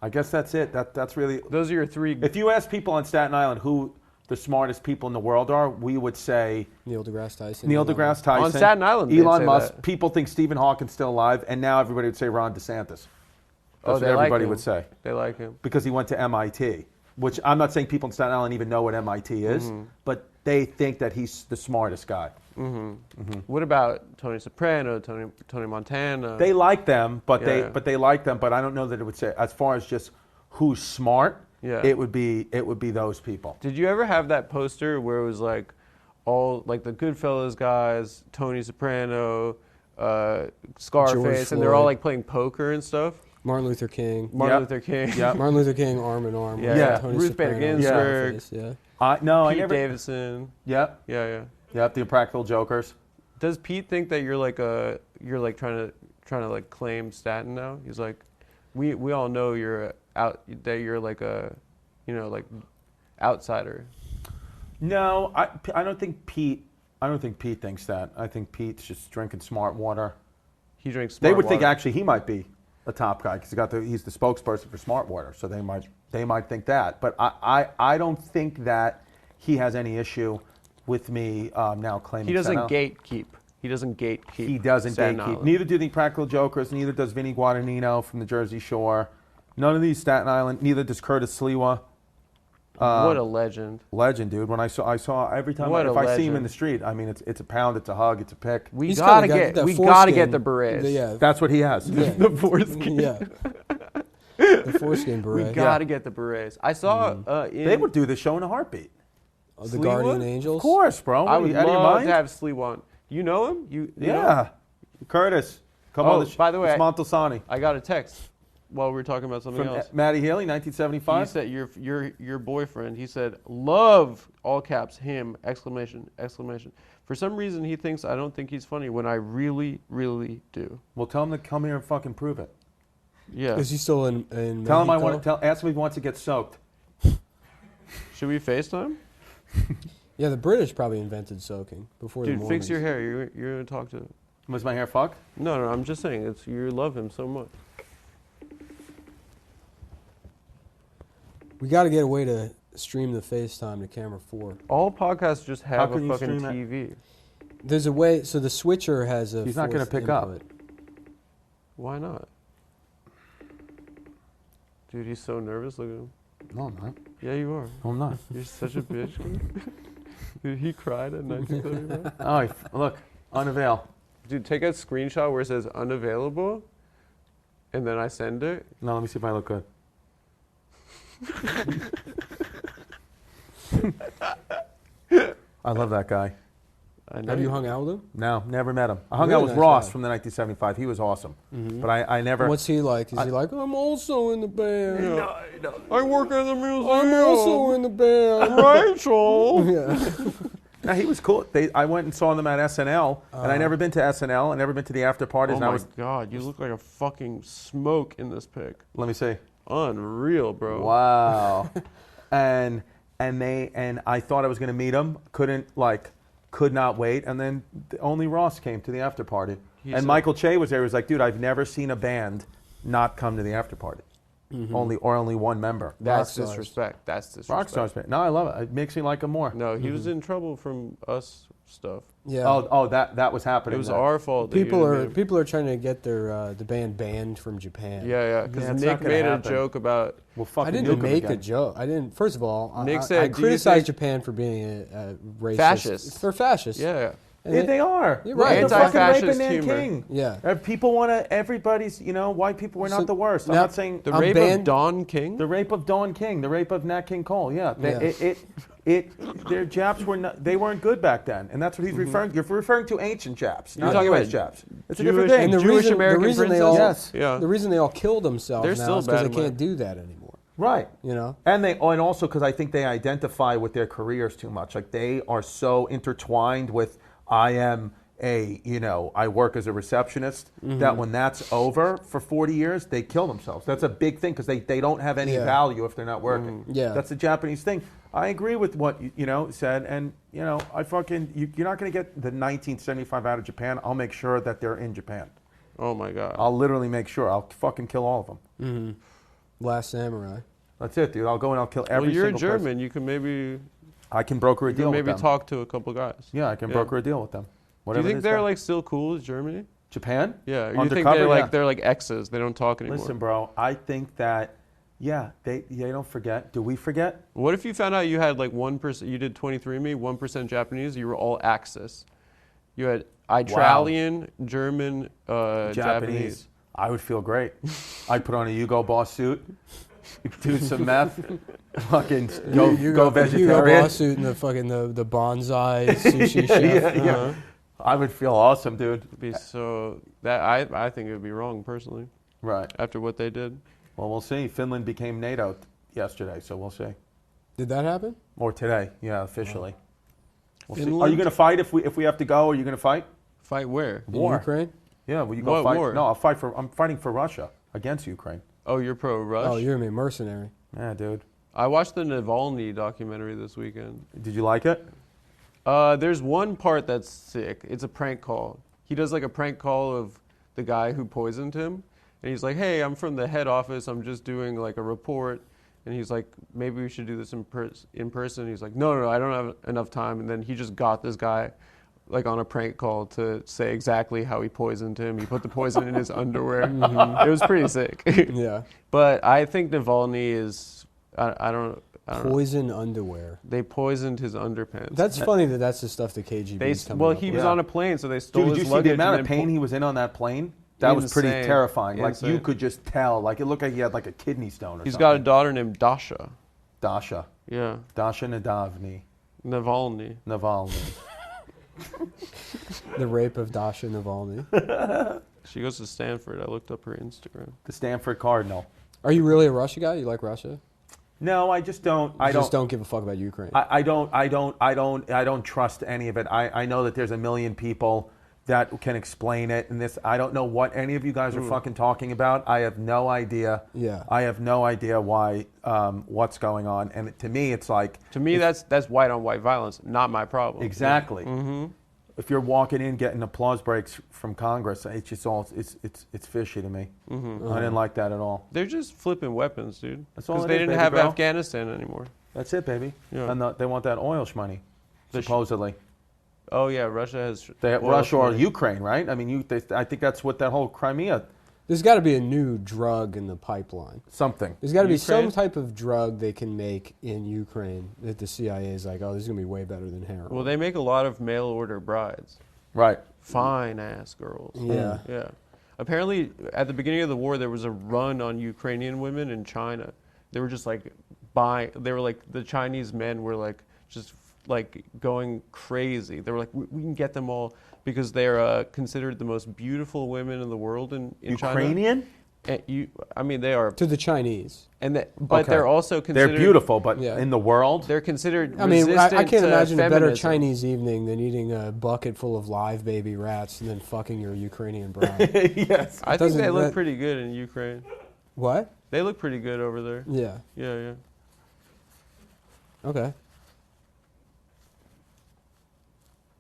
I guess that's it. That's really. those are your 3. If you ask people on Staten Island who the smartest people in the world are, we would say Neil deGrasse Tyson. Neil deGrasse Tyson. On Staten Island, they'd Elon say Musk. that. People think Stephen Hawking's still alive, and now everybody would say Ron DeSantis. That's Oh, what they like everybody him. would say They like him. because he went to MIT. Which I'm not saying people in Staten Island even know what MIT is, Mm-hmm. but they think that he's the smartest guy. What about Tony Soprano, Tony Montana? They like them, but Yeah. they like them. But I don't know that it would say as far as just who's smart. Yeah. It would be those people. Did you ever have that poster where it was like, all like the Goodfellas guys, Tony Soprano, Scarface, and they're all Floyd. like playing poker and stuff. Martin Luther King. Martin Yep. Luther King. Yep. Martin Luther King, arm in arm. Yeah, with yeah. Tony Ruth Soprano, Bader Ginsburg. Scarface, Yeah. I Pete never. Davidson. Yep. Yeah. Yep. The Impractical Jokers. Does Pete think that you're like trying to like claim Staten now? He's like, we all know that you're like a, like outsider. No, I don't think Pete. I don't think Pete thinks that. I think Pete's just drinking smart water. He drinks. They Smart would think water. actually he might be a top guy because he's the spokesperson for Smart Water, so they might think that. But I don't think that he has any issue with me now claiming. He doesn't Staten Island. gatekeep. He doesn't gatekeep. He doesn't Staten gatekeep. Island. Neither do the Practical Jokers. Neither does Vinny Guadagnino from the Jersey Shore. None of these Staten Island. Neither does Curtis Sliwa. What a legend. Legend, dude. When I saw every time What if a I see him in legend. the street, I mean it's a pound, it's a hug, it's a pick. We He's gotta kinda got get. that We gotta get foreskin. the berets. Yeah. That's what he has. Yeah. The foreskin. Yeah. The foreskin We beret. gotta get the berets. I saw in They would do this show in a heartbeat. Oh, the Fleetwood? Guardian Angels. Of course, bro. I would Out of your love mind? to have Sliwan. You know him? You know? Yeah. Curtis. Come Oh, on the by the way, it's Montesani. I got a text while we were talking about something From else. Matty Haley, He 1975. said your boyfriend. He said love all caps him exclamation. For some reason he thinks I don't think he's funny when I really do. Well, tell him to come here and fucking prove it. Yeah. Is he still in Tell him Mexico? ask him if he wants to get soaked. Should we FaceTime? Yeah, the British probably invented soaking before the Dude, Mormons. fix your hair. You're gonna talk to. Was my hair fucked? No. I'm just saying it's you love him so much. We got to get a way to stream the FaceTime to camera 4. All podcasts just have can a you fucking stream it? TV. There's a way. So the switcher has a. He's not gonna fourth pick up. input. Why not? Dude, he's so nervous. Look at him. No, I'm not. Yeah, you are. No, I'm not. You're such a bitch. Dude, he cried at 1975. Oh, look. Unavail. Dude, take a screenshot where it says unavailable, and then I send it. No, let me see if I look good. I love that guy. I know Have you hung out with him? No, never met him. I hung Really out with nice Ross guy. from the 1975. He was awesome. But I never. What's he like? Is he like, I'm also in the band. No. I work at the museum. I'm also in the band. Rachel. Yeah. No, he was cool. I went and saw them at SNL, and I never been to SNL. I never been to the after parties. Oh and I my was. god, you look like a fucking smoke in this pic. Let me see. Unreal, bro. Wow. and I thought I was going to meet him. Could not wait. And then only Ross came to the after party. And Michael Che was there. He was like, dude, I've never seen a band not come to the after party. Only one member. That's Rockstars. disrespect. That's disrespect. Rockstars, man. No, I love it. It makes me like him more. No, he was in trouble from us stuff. Yeah. Oh, that was happening. It was then. our fault. that you People didn't are meet him. people are trying to get their the band banned from Japan. Yeah, because Yeah, it's Nick not gonna made a happen. joke about. Well, fucking I didn't nuke him make a again. joke. I didn't. First of all, Nick I said, "Do you criticized think-" Japan for being a racist. Fascist. For fascists. Yeah. And Yeah, they are. You're right. They're fucking Anti-fascist raping humor. Nanking. Yeah. People want to. Everybody's. White people. We're So not the worst. I'm now- not saying The I'm rape banned- of Don King. the rape of Don King, the rape of Nat King Cole. Yeah, Yeah. their Japs were not. They weren't good back then, and that's what he's referring. You're referring to ancient Japs. You're not talking US about Japs. It's a different Jewish- thing. And the Jewish reason, American the reason they princesses? all Yes. Yeah. the reason they all killed themselves They're now still is because bad they in can't do that anymore. Right. You know. And also because I think they identify with their careers too much. Like they are so intertwined with I am I work as a receptionist, that when that's over for 40 years, they kill themselves. That's a big thing because they don't have any Yeah. value if they're not working. Yeah. That's the Japanese thing. I agree with what you said, and I fucking you're not going to get the 1975 out of Japan. I'll make sure that they're in Japan. Oh my God. I'll literally make sure. I'll fucking kill all of them. Last Samurai. That's it, dude. I'll go and I'll kill every Well, you're single German. person. You can maybe I can broker a deal with maybe them. talk to a couple guys. Yeah, I can Yeah. broker a deal with them. Do Whatever you it think is they're that- like still cool as Germany? Japan? Yeah. You think Undercover, they're yeah. they're like exes? They don't talk anymore. Listen, bro. I think that they don't forget. Do we forget? What if you found out you had like 1%? You did 23andMe, 1% Japanese. You were all Axis. You had Italian, German, Japanese. I would feel great. I'd put on a Hugo Boss suit. do some meth, fucking You go go vegetarian. lawsuit in the fucking the bonsai sushi chef. Yeah, yeah. I would feel awesome, dude. It'd be so that I think it would be wrong personally Right. after what they did. Well, we'll see. Finland became NATO yesterday, so we'll see. Did that happen? Or today, yeah, officially. We'll see. Are Finland? you going to fight if we have to go? Are you going to fight? Fight where? In War. Ukraine? Yeah, will you go What fight? war? No, I'm fighting for Russia against Ukraine. Oh, you're pro Rush? Oh, you're gonna be a mercenary. Yeah, dude. I watched the Navalny documentary this weekend. Did you like it? There's one part that's sick. It's a prank call. He does like a prank call of the guy who poisoned him. And he's like, hey, I'm from the head office. I'm just doing like a report. And he's like, maybe we should do this in person. He's like, no, I don't have enough time. And then he just got this guy like on a prank call to say exactly how he poisoned him. He put the poison in his underwear. It was pretty sick. Yeah. But I think Navalny is, I don't know. Poison underwear. They poisoned his underpants. That's funny that that's the stuff the KGB is coming up he with. was Yeah. on a plane, so they stole Dude, did his you see the luggage. amount and of then pain he was in on that plane? That was pretty Insane. terrifying. Like, you Insane. could just tell. Like, it looked like he had like a kidney stone or He's something. got a daughter named Dasha. Dasha. Yeah, Dasha Nadavny. Navalny. Navalny. The rape of Dasha Navalny. She goes to Stanford. I looked up her Instagram. The Stanford Cardinal. Are you really a Russia guy? You like Russia? No, I just don't. You just don't give a fuck about Ukraine. I don't trust any of it. I know that there's a million people that can explain it, and this I don't know what any of you guys are fucking talking about. I have no idea. Yeah. I have no idea why what's going on, and to me it's like To me, that's white on white violence, not my problem. exactly. If you're walking in getting applause breaks from Congress, it's just all it's fishy to me. I didn't like that at all. They're just flipping weapons, dude. That's all Because it they is, didn't baby have girl. Afghanistan anymore. That's it, baby. Yeah. And they want that oil money, The supposedly. Oh yeah, Russia has. They have oil Russia or money. Ukraine, right? I mean, I think that's what that whole Crimea There's got to be a new drug in the pipeline. something. There's got to be some Ukraine? type of drug they can make in Ukraine that the CIA is like, oh, this is going to be way better than heroin. Well, they make a lot of mail order brides. Right. Fine ass girls. Yeah. Yeah. Apparently, at the beginning of the war, there was a run on Ukrainian women in China. They were just like buying. They were like the Chinese men were like just like going crazy. They were like, we can get them all because they're considered the most beautiful women in the world in China. Ukrainian? I mean, they are, To the Chinese. but Okay. they're also considered. They're beautiful, but Yeah. in the world, They're considered. I mean, I resistant can't to imagine a better feminism. Chinese evening than eating a bucket full of live baby rats and then fucking your Ukrainian bride. yes. I think Doesn't they look that- pretty good in Ukraine. What? They look pretty good over there. Yeah. Yeah. Okay.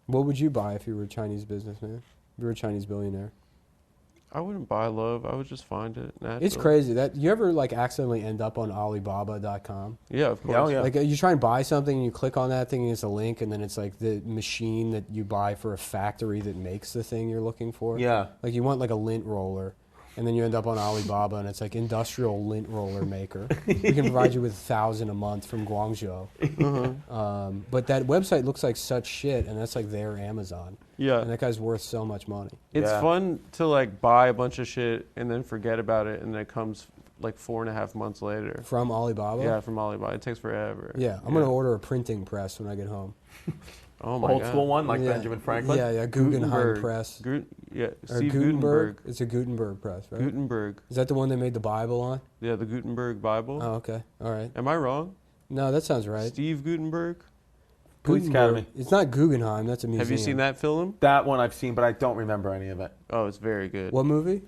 What would you buy if you were a Chinese businessman? If you were a Chinese billionaire? I wouldn't buy love. I would just find it natural. It's crazy that you ever like accidentally end up on Alibaba.com. Yeah, of course. Yeah, oh, yeah. Like you try and buy something and you click on that thing and it's a link and then it's like the machine that you buy for a factory that makes the thing you're looking for. Yeah. Like you want like a lint roller and then you end up on Alibaba and it's like industrial lint roller maker. We can provide you with 1,000 a month from Guangzhou. But that website looks like such shit and that's like their Amazon. Yeah. And that guy's worth so much money. It's Yeah. fun to like buy a bunch of shit and then forget about it, and then it comes like 4.5 months later. From Alibaba? Yeah, from Alibaba. It takes forever. Yeah, I'm going to order a printing press when I get home. Oh my Old god. school one, like Yeah. Benjamin Franklin. Yeah, Guggenheim Gutenberg. press. Yeah, Or Steve Gutenberg. Gutenberg. It's a Gutenberg press, right? Gutenberg. Is that the one they made the Bible on? Yeah, the Gutenberg Bible. Oh, okay. All right. Am I wrong? No, that sounds right. Steve Gutenberg. Police Gutenberg. Academy. It's not Guggenheim. That's a museum. Have you seen that film? That one I've seen, but I don't remember any of it. Oh, it's very good. What movie?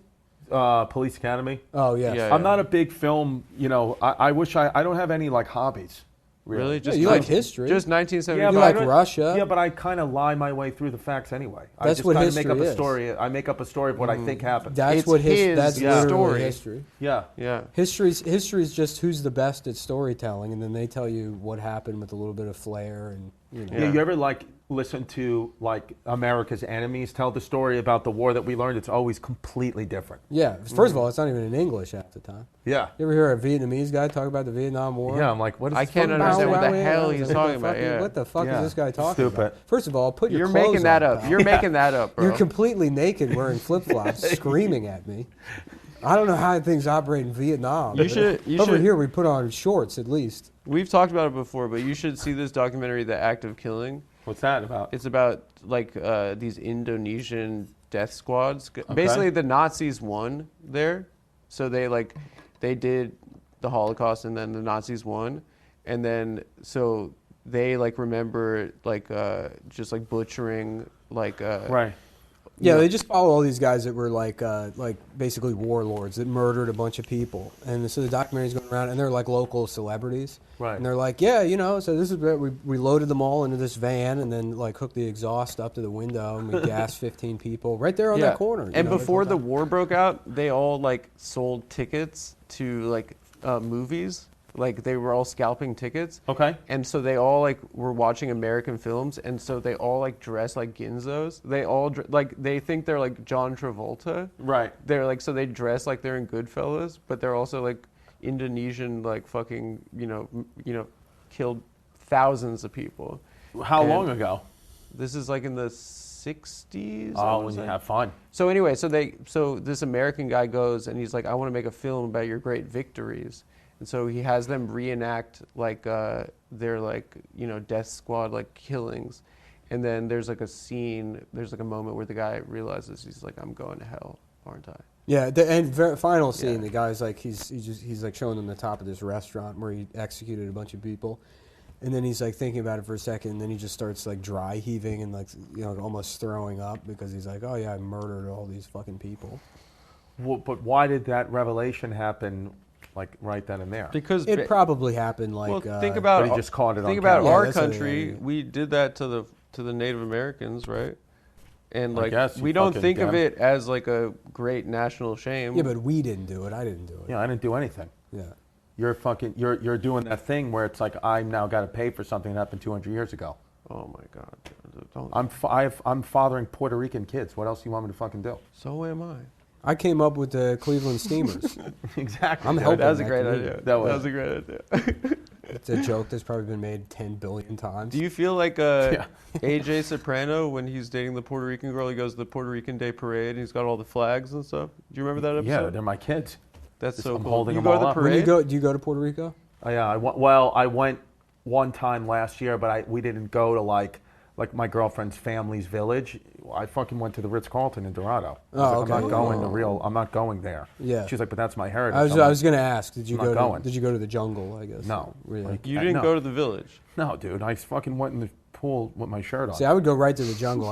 Police Academy. Oh, yes. Yeah. I'm not a big film. You know, I wish I don't have any like hobbies. Really? Yeah, you like history. Just 1970. Yeah, You but like I don't- Russia. Yeah, but I kind of lie my way through the facts anyway. I That's just what kind of make history up a is. story. I make up a story of what I think happened. That's It's what his that's yeah. literally story. history. Yeah. Yeah. History's just who's the best at storytelling, and then they tell you what happened with a little bit of flair, and you know. Yeah. You ever like listen to like America's enemies tell the story about the war that we learned? It's always completely different. Yeah. First of all, it's not even in English half the time. Yeah. You ever hear a Vietnamese guy talk about the Vietnam War? Yeah. I'm like, what is I this can't fucking understand about? what the hell he's talking about. Fucking- Yeah. What the fuck Yeah. is this guy talking Stupid. about? First of all, put your You're clothes making that on, up. pal. You're making that up, bro. You're completely naked wearing flip-flops screaming at me. I don't know how things operate in Vietnam. You should. Over here, we put on shorts at least. We've talked about it before, but you should see this documentary, The Act of Killing. What's that about? It's about like these Indonesian death squads. Basically, the Nazis won there, so they did the Holocaust, and then the Nazis won, and then so they like remember like just like butchering like Right. Yeah, they just follow all these guys that were like basically warlords that murdered a bunch of people, and so the documentary's going around, and they're like local celebrities, Right. And they're like, yeah, so this is what we loaded them all into this van, and then like hooked the exhaust up to the window, and we gassed 15 people right there on that corner. And before the war broke out, they all like sold tickets to like movies. Like they were all scalping tickets. Okay. And so they all like were watching American films, and so they all like dress like Ginzos. They all like they think they're like John Travolta. Right. They're like so they dress like they're in Goodfellas, but they're also like Indonesian like fucking killed thousands of people. How long ago? This is like in the 60s. Oh, when you have fun. So anyway, so this American guy goes and he's like, I want to make a film about your great victories. And so he has them reenact like their like death squad like killings, and then there's like a scene, there's like a moment where the guy realizes he's like, I'm going to hell, aren't I? Yeah, the final scene, the guy's like he's like showing them the top of this restaurant where he executed a bunch of people, and then he's like thinking about it for a second, and then he just starts like dry heaving and like almost throwing up because he's like, oh yeah, I murdered all these fucking people. Well, but why did that revelation happen? Like right then and there. Because it probably happened like. Well, think about. But he just caught it. Think on about camera. our that's what country. We did that to the Native Americans, right? And I like guess we you don't fucking think of damn- it as like a great national shame. Yeah, but we didn't do it. I didn't do it. Yeah, I didn't do anything. Yeah. You're doing that thing where it's like I now got to pay for something that happened 200 years ago. Oh my God! Don't. I'm fathering Puerto Rican kids. What else do you want me to fucking do? So am I. I came up with the Cleveland Steamers. Exactly. I'm dude. helping. That was a that great community. idea. That was a great idea. It's a joke that's probably been made 10 billion times. Do you feel like AJ Soprano when he's dating the Puerto Rican girl? He goes to the Puerto Rican Day Parade and he's got all the flags and stuff. Do you remember that episode? Yeah, they're my kids. That's so I'm cool. holding You them go to all the up. When parade? do you go to Puerto Rico? Yeah, I went one time last year, but we didn't go to like my girlfriend's family's village. I fucking went to the Ritz-Carlton in Dorado. I was Oh, like, okay. I'm not going there. Yeah. She's like, but that's my heritage. I was going to ask, did you I'm not going. Did you go to the jungle, I guess? No. Really? Like, You didn't no. go to the village. No, dude. I fucking went in the pool with my shirt on. See, I would go right to the jungle.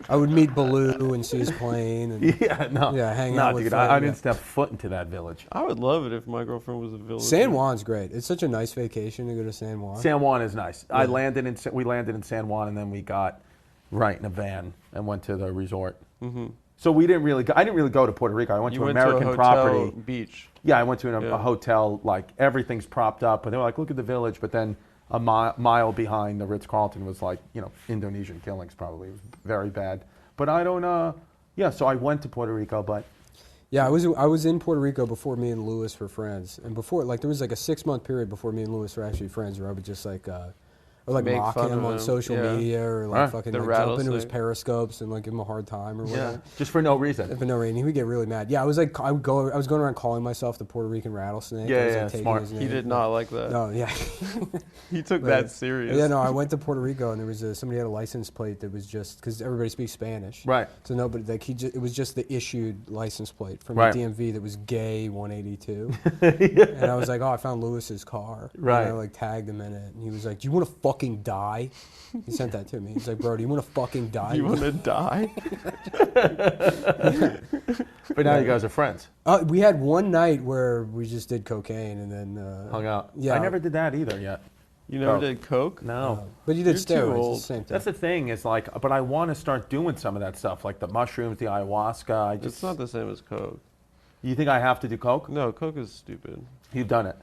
I would meet Baloo and see his plane. And, Yeah, no. Yeah, hang no, out with dude. Fred, I yeah. didn't step foot into that village. I would love it if my girlfriend was a villager. San Juan's great. It's such a nice vacation to go to San Juan. San Juan is nice. Yeah. We landed in San Juan, and then we got right in a van and went to the resort. Mm-hmm. So we didn't really. I didn't really go to Puerto Rico. I went You to went American to a hotel property. beach. Yeah, I went to Yeah. a hotel. Like everything's propped up, and they were like, "Look at the village." But then a mile behind the Ritz-Carlton was like, Indonesian killings. Probably it was very bad. But I don't. Yeah, so I went to Puerto Rico, but Yeah, I was in Puerto Rico before me and Louis were friends, and before there was like a 6-month period before me and Louis were actually friends, where I would just like Make mock fun him of on him, social yeah. media or like Right. fucking The like, jump into his rattlesnake. periscopes and like give him a hard time or whatever. Yeah. just for no reason. For no reason, he would get really mad. Yeah, I was going around calling myself the Puerto Rican rattlesnake. Yeah, I was, yeah, taking smart. his He name. did not like that. No, yeah. He took But- that serious. Yeah, no, I went to Puerto Rico and there was somebody had a license plate that was just because everybody speaks Spanish. Right. So nobody like it was just the issued license plate from Right. the DMV that was gay 182. And I was like, oh, I found Lewis's car. Right. And I like tagged him in it, and he was like, do you want to fucking die? He sent that to me. He's like, bro, do you want to fucking die? You want to die? But now you guys are friends. We had one night where we just did cocaine and then Hung out. Yeah. I never did that either yet. You never Oh. did coke? No. But you did You're too steroids. old. It's the same thing. That's the thing is like, but I want to start doing some of that stuff, like the mushrooms, the ayahuasca. It's not the same as coke. You think I have to do coke? No, coke is stupid. You've done it.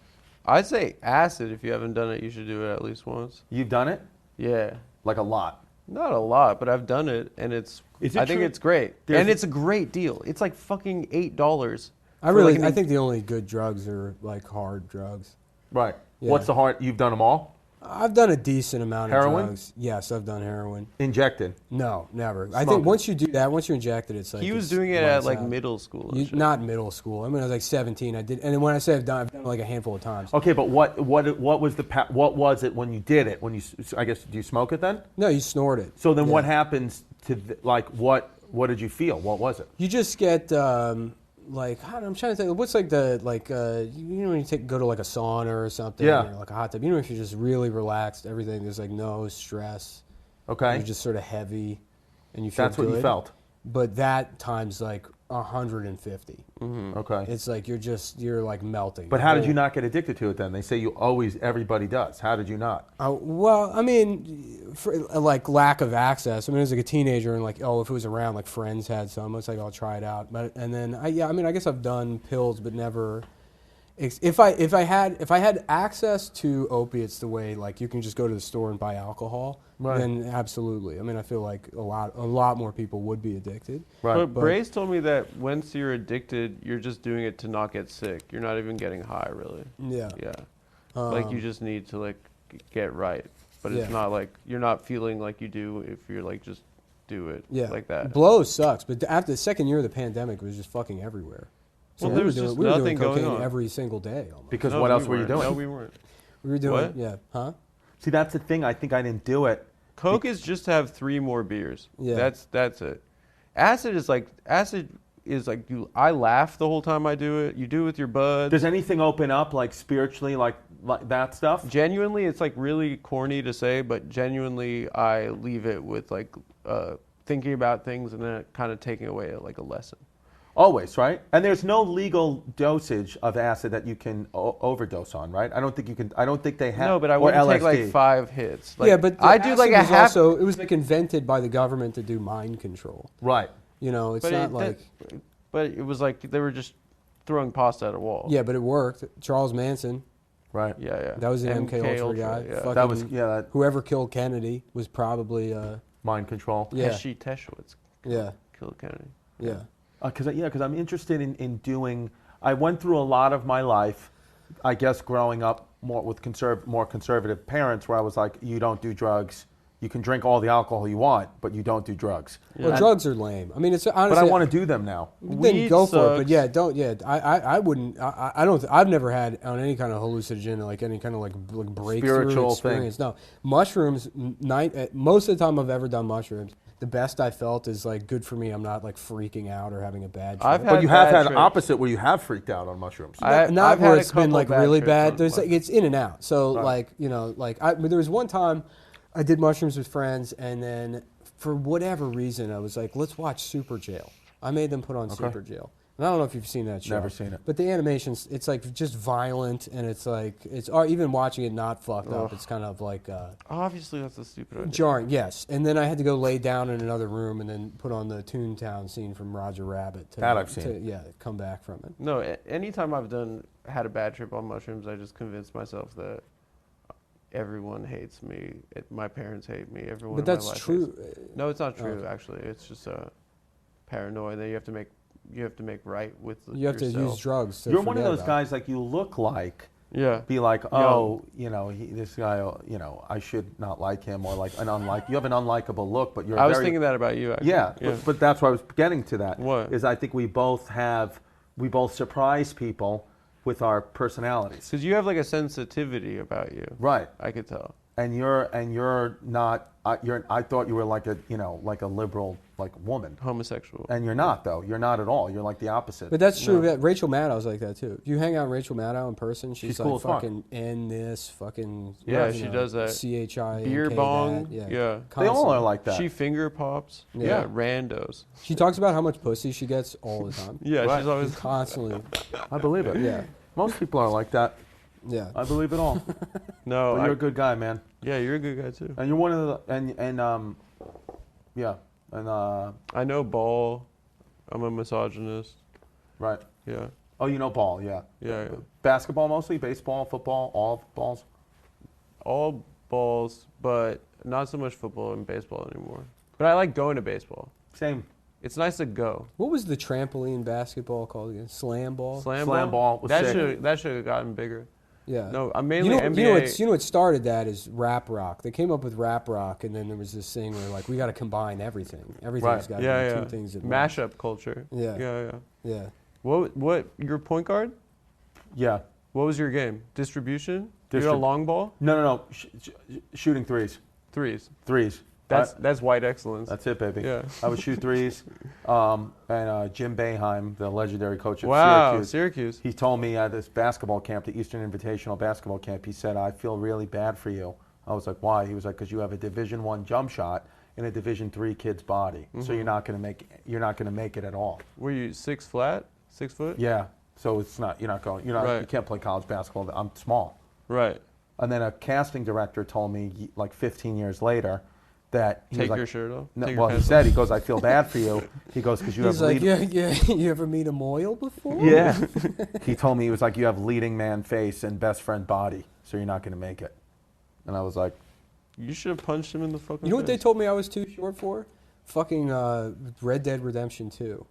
I'd say acid. If you haven't done it, you should do it at least once. You've done it? Yeah. Like a lot. Not a lot, but I've done it, and Is it I think true? it's great. There's- And it's a great deal. It's like fucking $8. I think the only good drugs are like hard drugs. Right. Yeah. What's the hard? You've done them all? I've done a decent amount of Heroin? drugs. Yes, I've done heroin. Injected. No, never. I Smoking. think once you do that, once you inject it, it's like He was it's doing it at lights like out. middle school. And shit. Not middle school. I mean, I was like 17. I did, and then when I say I've done it like a handful of times. Okay, but what was what was it when you did it? When you, I guess, do you smoke it then? No, you snort it. So then, Yeah. what happens to what did you feel? What was it? You just get like I don't know, I'm trying to think. What's like the you know when you go to like a sauna or something, Yeah. or like a hot tub. You know if you're just really relaxed, everything. There's like no stress. Okay, You're just sort of heavy, and you feel that's what you good. felt. But that times like 150. Okay, It's like you're like melting. but how did you not get addicted to it then? They say everybody does. How did you not? Well, I mean, for, like lack of access. I mean, as like a teenager, and like, if it was around, like friends had some. It's like I'll try it out. But and then I mean, I guess I've done pills, but never. If I had access to opiates the way like you can just go to the store and buy alcohol, Right. then absolutely. I mean, I feel like a lot more people would be addicted. Right. But Brace told me that once you're addicted, you're just doing it to not get sick. You're not even getting high, really. Yeah. Yeah. Like you just need to like get right, but it's Yeah. not like you're not feeling like you do if you're like just do it like that. Blows sucks, but after the second year of the pandemic, it was just fucking everywhere. So Well, we there were was doing, just we were doing nothing going cocaine on. every single day almost. Because No, what else we were you weren't. doing? No, we weren't. We were doing, What? Huh? See, that's the thing. I think I didn't do it. Coke is just to have 3 more beers. Yeah. That's it. Acid is like you. I laugh the whole time I do it. You do it with your buds. Does anything open up like spiritually, like that stuff? Genuinely, it's like really corny to say, but genuinely, I leave it with like thinking about things and then kind of taking away like a lesson. Always, right? And there's no legal dosage of acid that you can overdose on, right? I don't think you can. I don't think they have. No, but I or wouldn't take LSD. like 5 hits. Like, Yeah, but the I do like acid a was half. Also, it was like invented by the government to do mind control. Right. You know, it's but not it, like. but it was like they were just throwing pasta at a wall. Yeah, but it worked. Charles Manson, Right. Yeah. that was the MK Ultra guy. Yeah. Fucking, That was that whoever killed Kennedy was probably. mind control. Yeah. Pesci Teschwitz Yeah. killed Kennedy. Yeah. Because I'm interested in doing. I went through a lot of my life, I guess, growing up more with more conservative parents, where I was like, you don't do drugs. You can drink all the alcohol you want, but you don't do drugs. Well, And- drugs are lame. I mean, it's honestly. But I want to do them now. Then Weed go for it. But sucks. yeah, don't. Yeah, I wouldn't. I don't. I've never had on any kind of hallucinogen, like any kind of like breakthrough Spiritual experience. No, mushrooms. Most of the time I've ever done mushrooms, the best I felt is like good for me. I'm not like freaking out or having a bad trip. I've But had you have bad had trips. opposite where you have freaked out on mushrooms. I've not had where a it's been couple like bad really trips bad. on There's like mushrooms. it's in and out. So Right. like but there was one time I did mushrooms with friends, and then for whatever reason I was like, let's watch Super Jail. I made them put on Super Jail. And I don't know if you've seen that show. Never seen it. But the animations, it's like just violent, and it's like even watching it not fucked up. It's kind of like Obviously, that's a stupid idea. jarring. Yes, and then I had to go lay down in another room and then put on the Toontown scene from Roger Rabbit. That I've seen. To come back from it. No, anytime I've had a bad trip on mushrooms, I just convinced myself that everyone hates me. My parents hate me. Everyone. But in my that's life true. hates me. No, it's not true. Okay. Actually, it's just paranoia that you have to make right with You have yourself. to use drugs. To You're one of forget those about guys like you look like. Yeah. Be like, oh, this guy, I should not like him, or like you have an unlikable look, but you're. I was thinking that about you. Actually. Yeah, but that's why I was getting to that. What? Is I think we both surprise people with our personalities. Because you have like a sensitivity about you. Right. I could tell. And you're not. I thought you were like a liberal woman. Homosexual. And you're not though. You're not at all. You're like the opposite. But that's true. No. Rachel Maddow's like that too. If you hang out with Rachel Maddow in person, she's cool like as fuck. fucking N this fucking. Yeah, she does that. CHI. Beer bong. Yeah. They all Constantly. are like that. She finger pops. Yeah. Yeah. Randos. She talks about how much pussy she gets all the time. Yeah, Right. she's always. Constantly. I believe it. Yeah. Most people are like that. Yeah. I believe it all. No, But you're a good guy, man. yeah, you're a good guy too. And you're one of I know ball. I'm a misogynist. right. Yeah. Oh, you know ball, yeah. Yeah. Basketball mostly, baseball, football, all balls. All balls, but not so much football and baseball anymore. But I like going to baseball. Same. It's nice to go. What was the trampoline basketball called again? Slam ball? Slam ball was that sick. should have gotten bigger. Yeah. No, I'm mainly NBA. You know what started that is rap rock. They came up with rap rock, and then there was this thing where like we got to combine everything. Everything's got to be two things at once. Mashup culture. Yeah. Yeah. What your point guard? Yeah. What was your game? Distribution? You had a long ball? No. Shooting threes. Threes. That's white excellence. That's it, baby. Yeah. I would shoot threes. And Jim Boeheim, the legendary coach of Syracuse. He told me at this basketball camp, the Eastern Invitational basketball camp, he said, I feel really bad for you. I was like, why? He was like, because you have a Division I jump shot in a Division III kid's body. So you're not going to make it at all. Were you 6 flat? 6 foot? Yeah. So it's not, you can't play college basketball. I'm small. Right. And then a casting director told me like 15 years later that he was like, your shirt off? No, well, he said, he goes, I feel bad for you. He goes, because you have you ever meet a Moyle before? Yeah. He told me, he was like, you have leading man face and best friend body, so you're not going to make it. And I was like, you should have punched him in the fucking You know what face. they told me I was too short for? Fucking Red Dead Redemption 2.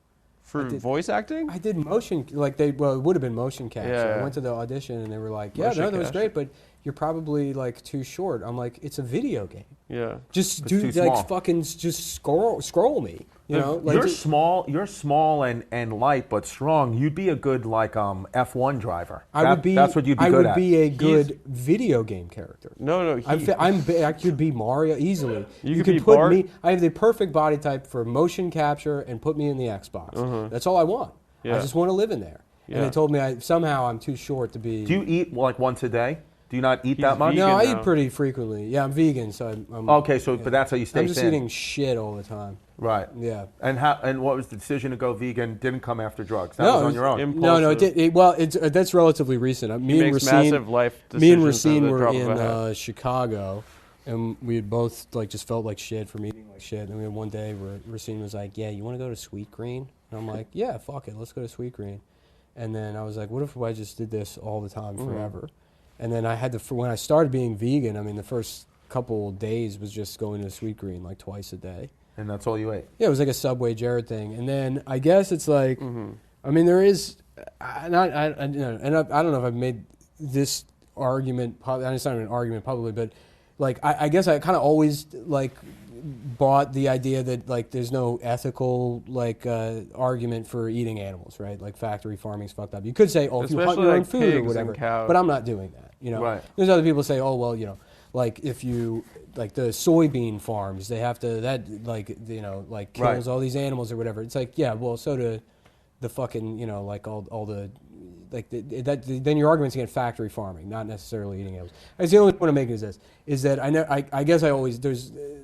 For voice acting? I did motion, it would have been motion capture. Yeah. I went to the audition and they were like, that was capture. great, but you're probably like too short. I'm like, it's a video game. Yeah. Just It's do too small. fucking just scroll me. You know, like you're small and light but strong. You'd be a good F1 driver. That's what you'd be good at. I would be a good video game character. No. I could be Mario easily. You could be put Bart. me. I have the perfect body type for motion capture and put me in the Xbox. That's all I want. Yeah. I just want to live in there. Yeah. And they told me somehow I'm too short to be. Do you eat like once a day? Do you not eat that much? vegan No, I now. eat pretty frequently. Yeah, I'm vegan, so I'm Okay, but that's how you stay I'm just thin. eating shit all the time. Right. Yeah. And what was the decision to go vegan? Didn't come after drugs. That No, was it on was your own. No, it did. That's relatively recent. He makes massive life Me and decisions at Racine the were drop of a hat. in Chicago, and we had both just felt like shit from eating like shit. And we had one day where Racine was like, "Yeah, you want to go to Sweet Green?" And I'm like, "Yeah, fuck it, let's go to Sweet Green." And then I was like, "What if I just did this all the time forever?" And then I had to, when I started being vegan, I mean, the first couple days was just going to Sweet Green like twice a day. And that's all you ate. Yeah, it was like a Subway Jared thing. And then I guess it's like, I mean, there is, I don't know if I've made this argument, it's not an argument publicly, but like, I guess I kind of always like bought the idea that like there's no ethical argument for eating animals, right? Like factory farming's fucked up. You could say, oh, if you hunt your own food or whatever, but I'm not doing that. You know, Right. There's other people say, oh well, like if you like the soybean farms, they have to kills all these animals or whatever. It's like, yeah, well, so do the fucking all the then your argument's against factory farming, not necessarily eating animals. That's the only point I'm making is that I guess I always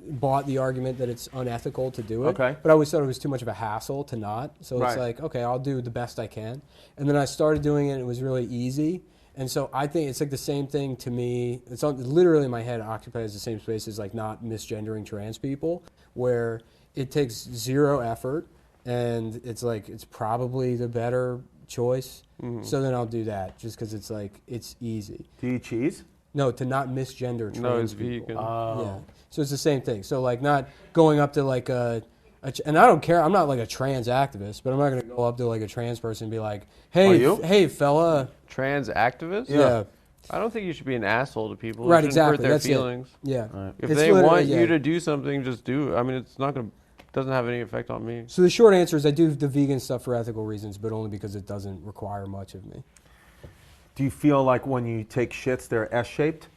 bought the argument that it's unethical to do it, Okay. but I always thought it was too much of a hassle to not. So it's Right. like, okay, I'll do the best I can, and then I started doing it. And it was really easy. And so I think it's like the same thing to me. It's literally in my head occupies the same space as like not misgendering trans people, where it takes zero effort and it's like it's probably the better choice. So then I'll do that just because it's like it's easy. Do you eat cheese? No, to not misgender trans No, it's people. vegan. Yeah. So it's the same thing. So like not going up to like and I don't care. I'm not like a trans activist, but I'm not going to go up to like a trans person and be like, "Hey, Are you? hey, fella." Trans activists? Yeah. I don't think you should be an asshole to people. Right, You shouldn't hurt exactly. their That's feelings. it. Yeah. Right. If It's they literally- want yeah. you to do something, just do it. I mean, it's not going to, doesn't have any effect on me. So the short answer is I do the vegan stuff for ethical reasons, but only because it doesn't require much of me. Do you feel like when you take shits, they're S-shaped?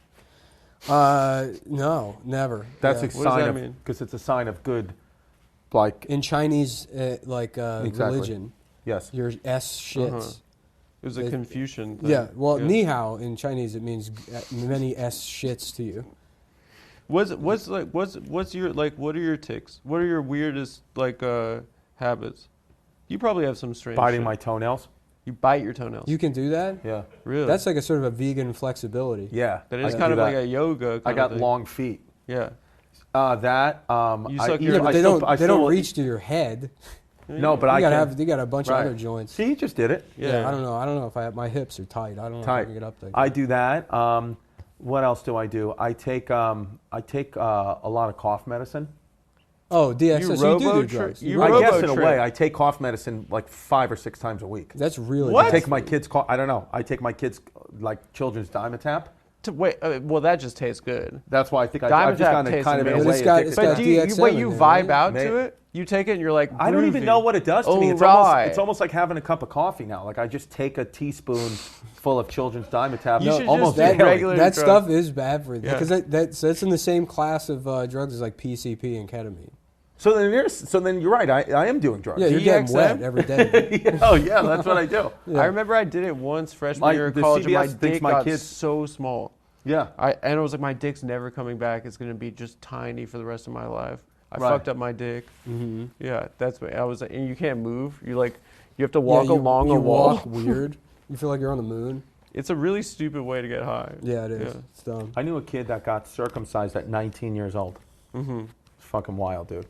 No, never. That's Yeah. a What does sign that of, mean? because it's a sign of good, like, In Chinese, Exactly. religion, yes. your S shits. Uh-huh. It was a It- Confucian thing. Yeah, well, ni hao in Chinese, it means many S shits to you. What's your, like, what are your tics? What are your weirdest, like, habits? You probably have some strange Biting shit. my toenails? You bite your toenails. You can do that? Yeah. Really? That's like a sort of a vegan flexibility. Yeah. That I is can kind do of like that. a yoga I kind got of thing. long feet. Yeah. You suck I, your- Yeah, but I they still- don't. I They don't still- reach to your head. No, but You I gotta can. have. You got a bunch Right. of other joints. See, you just did it. Yeah, I don't know. I don't know if my hips are tight. I don't know if I Tight. can get up there. I do that. What else do I do? I take a lot of cough medicine. Oh, DXS. So you do robo do drugs. you I robo guess in a trip. way, I take cough medicine like 5 or 6 times a week. That's really What? I take my kids. I don't know. I take my kids like children's Dimetapp. Wait, well, that just tastes good. That's why I think I've Dimetapp just gotten tastes kind of in a amazing. way It's got- addicted it's to got that. But do you, DX7 wait, you in vibe it. out Mate. to it? You take it and you're like, I don't even groovy. know what it does to me. It's right. it's almost like having a cup of coffee now. Like I just take a teaspoon full of children's Dimetapp. You should almost just do daily. regular That drug. stuff is bad for you Yeah. because that's in the same class of drugs as like PCP and ketamine. So then you're right. I am doing drugs. Yeah, you're getting DXM? wet every day. Yeah, oh yeah, that's what I do. Yeah. I remember I did it once freshman year of the college, and my CBS thinks dick my got kids- so small. Yeah. And I was like, my dick's never coming back. It's gonna be just tiny for the rest of my life. I Right. fucked up my dick. Mm-hmm. Yeah, that's what I was. And you can't move. You have to walk Yeah, you- along you a wall. walk weird. You feel like you're on the moon. It's a really stupid way to get high. Yeah, it is. Yeah. It's dumb. I knew a kid that got circumcised at 19 years old. Mm-hmm. It's fucking wild, dude.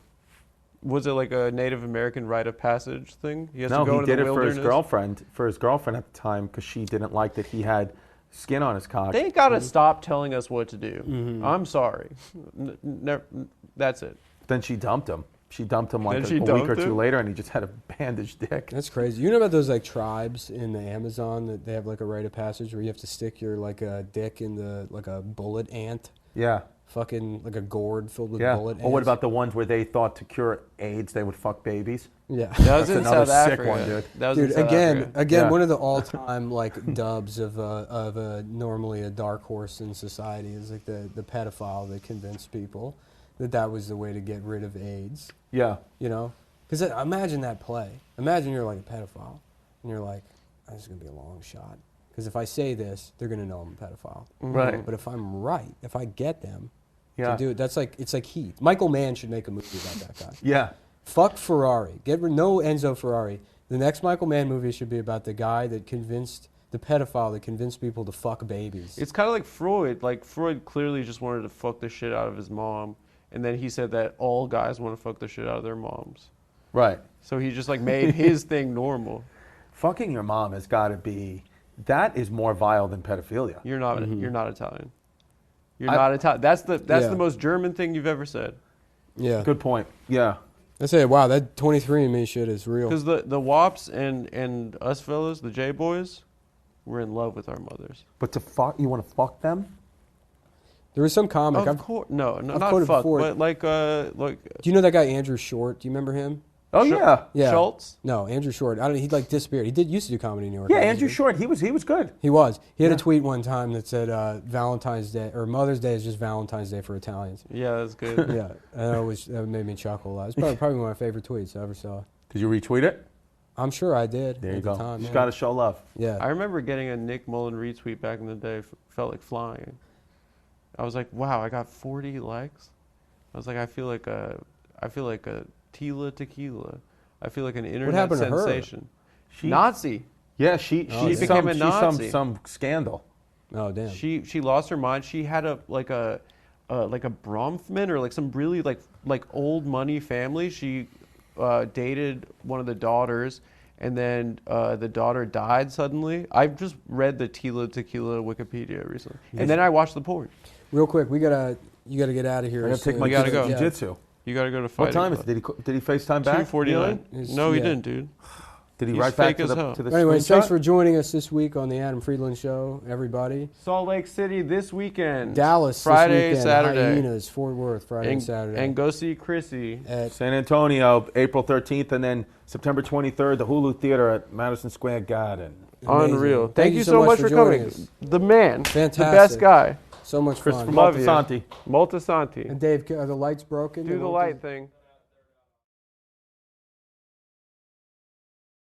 Was it like a Native American rite of passage thing? He has No, to go he into did the it for his wilderness? girlfriend. For his girlfriend at the time, because she didn't like that he had skin on his cock. They gotta stop telling us what to do. Mhm. I'm sorry. That's it. Then she dumped him. She dumped him like Then a she week or dumped two him? later, and he just had a bandaged dick. That's crazy. You know about those like tribes in the Amazon that they have like a rite of passage where you have to stick your like a dick in the like a bullet ant, Yeah, fucking like a gourd filled with yeah. bullet ants. Or what about the ones where they thought to cure AIDS they would fuck babies? Yeah. That was That's in another South sick Africa. one, dude. That was in Dude, South Africa. again, Yeah. one of the all-time like dubs of a normally a dark horse in society is like the pedophile that convinced people that was the way to get rid of AIDS. Yeah. You know, because imagine that play. Imagine you're like a pedophile, and you're like, oh, "This is gonna be a long shot." Because if I say this, they're gonna know I'm a pedophile. Right. But if I'm right, if I get them Yeah. to do it, it's like Heat. Michael Mann should make a movie about that guy. Yeah. Fuck Ferrari. No Enzo Ferrari. The next Michael Mann movie should be about the guy that convinced the pedophile that convinced people to fuck babies. It's kind of like Freud. Like Freud clearly just wanted to fuck the shit out of his mom, and then he said that all guys want to fuck the shit out of their moms. Right. So he just like made his thing normal. Fucking your mom has got to be. That is more vile than pedophilia. You're not. Mm-hmm. You're not Italian. You're not Italian. That's Yeah. the most German thing you've ever said. Yeah. Good point. Yeah. I say, wow, that 23andMe shit is real. Because the Wops and us fellas, the J boys, we're in love with our mothers. But to fuck, you want to fuck them? There was some comic. Of course, no, I've not quoted fuck, before. but like Do you know that guy Andrew Short? Do you remember him? Oh yeah. Yeah. Schultz. No, Andrew Short. He like disappeared. He used to do comedy in New York. Yeah, obviously. Andrew Short. He was good. He was. He had Yeah. a tweet one time that said Valentine's Day or Mother's Day is just Valentine's Day for Italians. Yeah, that's good. Yeah, and that made me chuckle a lot. It's probably one of my favorite tweets I ever saw. Did you retweet it? I'm sure I did. There you at go. The time, You yeah. got to show love. Yeah. I remember getting a Nick Mullen retweet back in the day. Felt like flying. I was like, wow, I got 40 likes. I was like, I feel like a Tila tequila. I feel like an internet happened to her? sensation. She, Nazi. Yeah, she Oh, yeah. became a Nazi. some scandal. Oh damn. She lost her mind. She had a Bronfman or like some really like old money family. She dated one of the daughters, and then the daughter died suddenly. I just read the Tila Tequila Wikipedia recently, and then I watched the porn. Real quick, you gotta get out of here. I got as to take soon my You as- gotta kids to go. jiu-jitsu. You got to go to fight. What time is it? Did he FaceTime back? 2:49. Is- No, he yeah. didn't, dude. Did he He's write back fake to as the hell. to the Anyways, screenshot? thanks for joining us this week on the Adam Friedland Show, everybody. Salt Lake City this weekend. Dallas Friday, this weekend, Saturday. Hyenas, Fort Worth, Friday and Saturday. And go see Chrissy. At San Antonio, April 13th, and then September 23rd, the Hulu Theater at Madison Square Garden. Amazing. Unreal. Thank you so much for joining coming. us. The man. Fantastic. The best guy. So much Christopher fun. Love you. Moltisanti. Moltisanti. And Dave, are the lights broken? Do the light thing.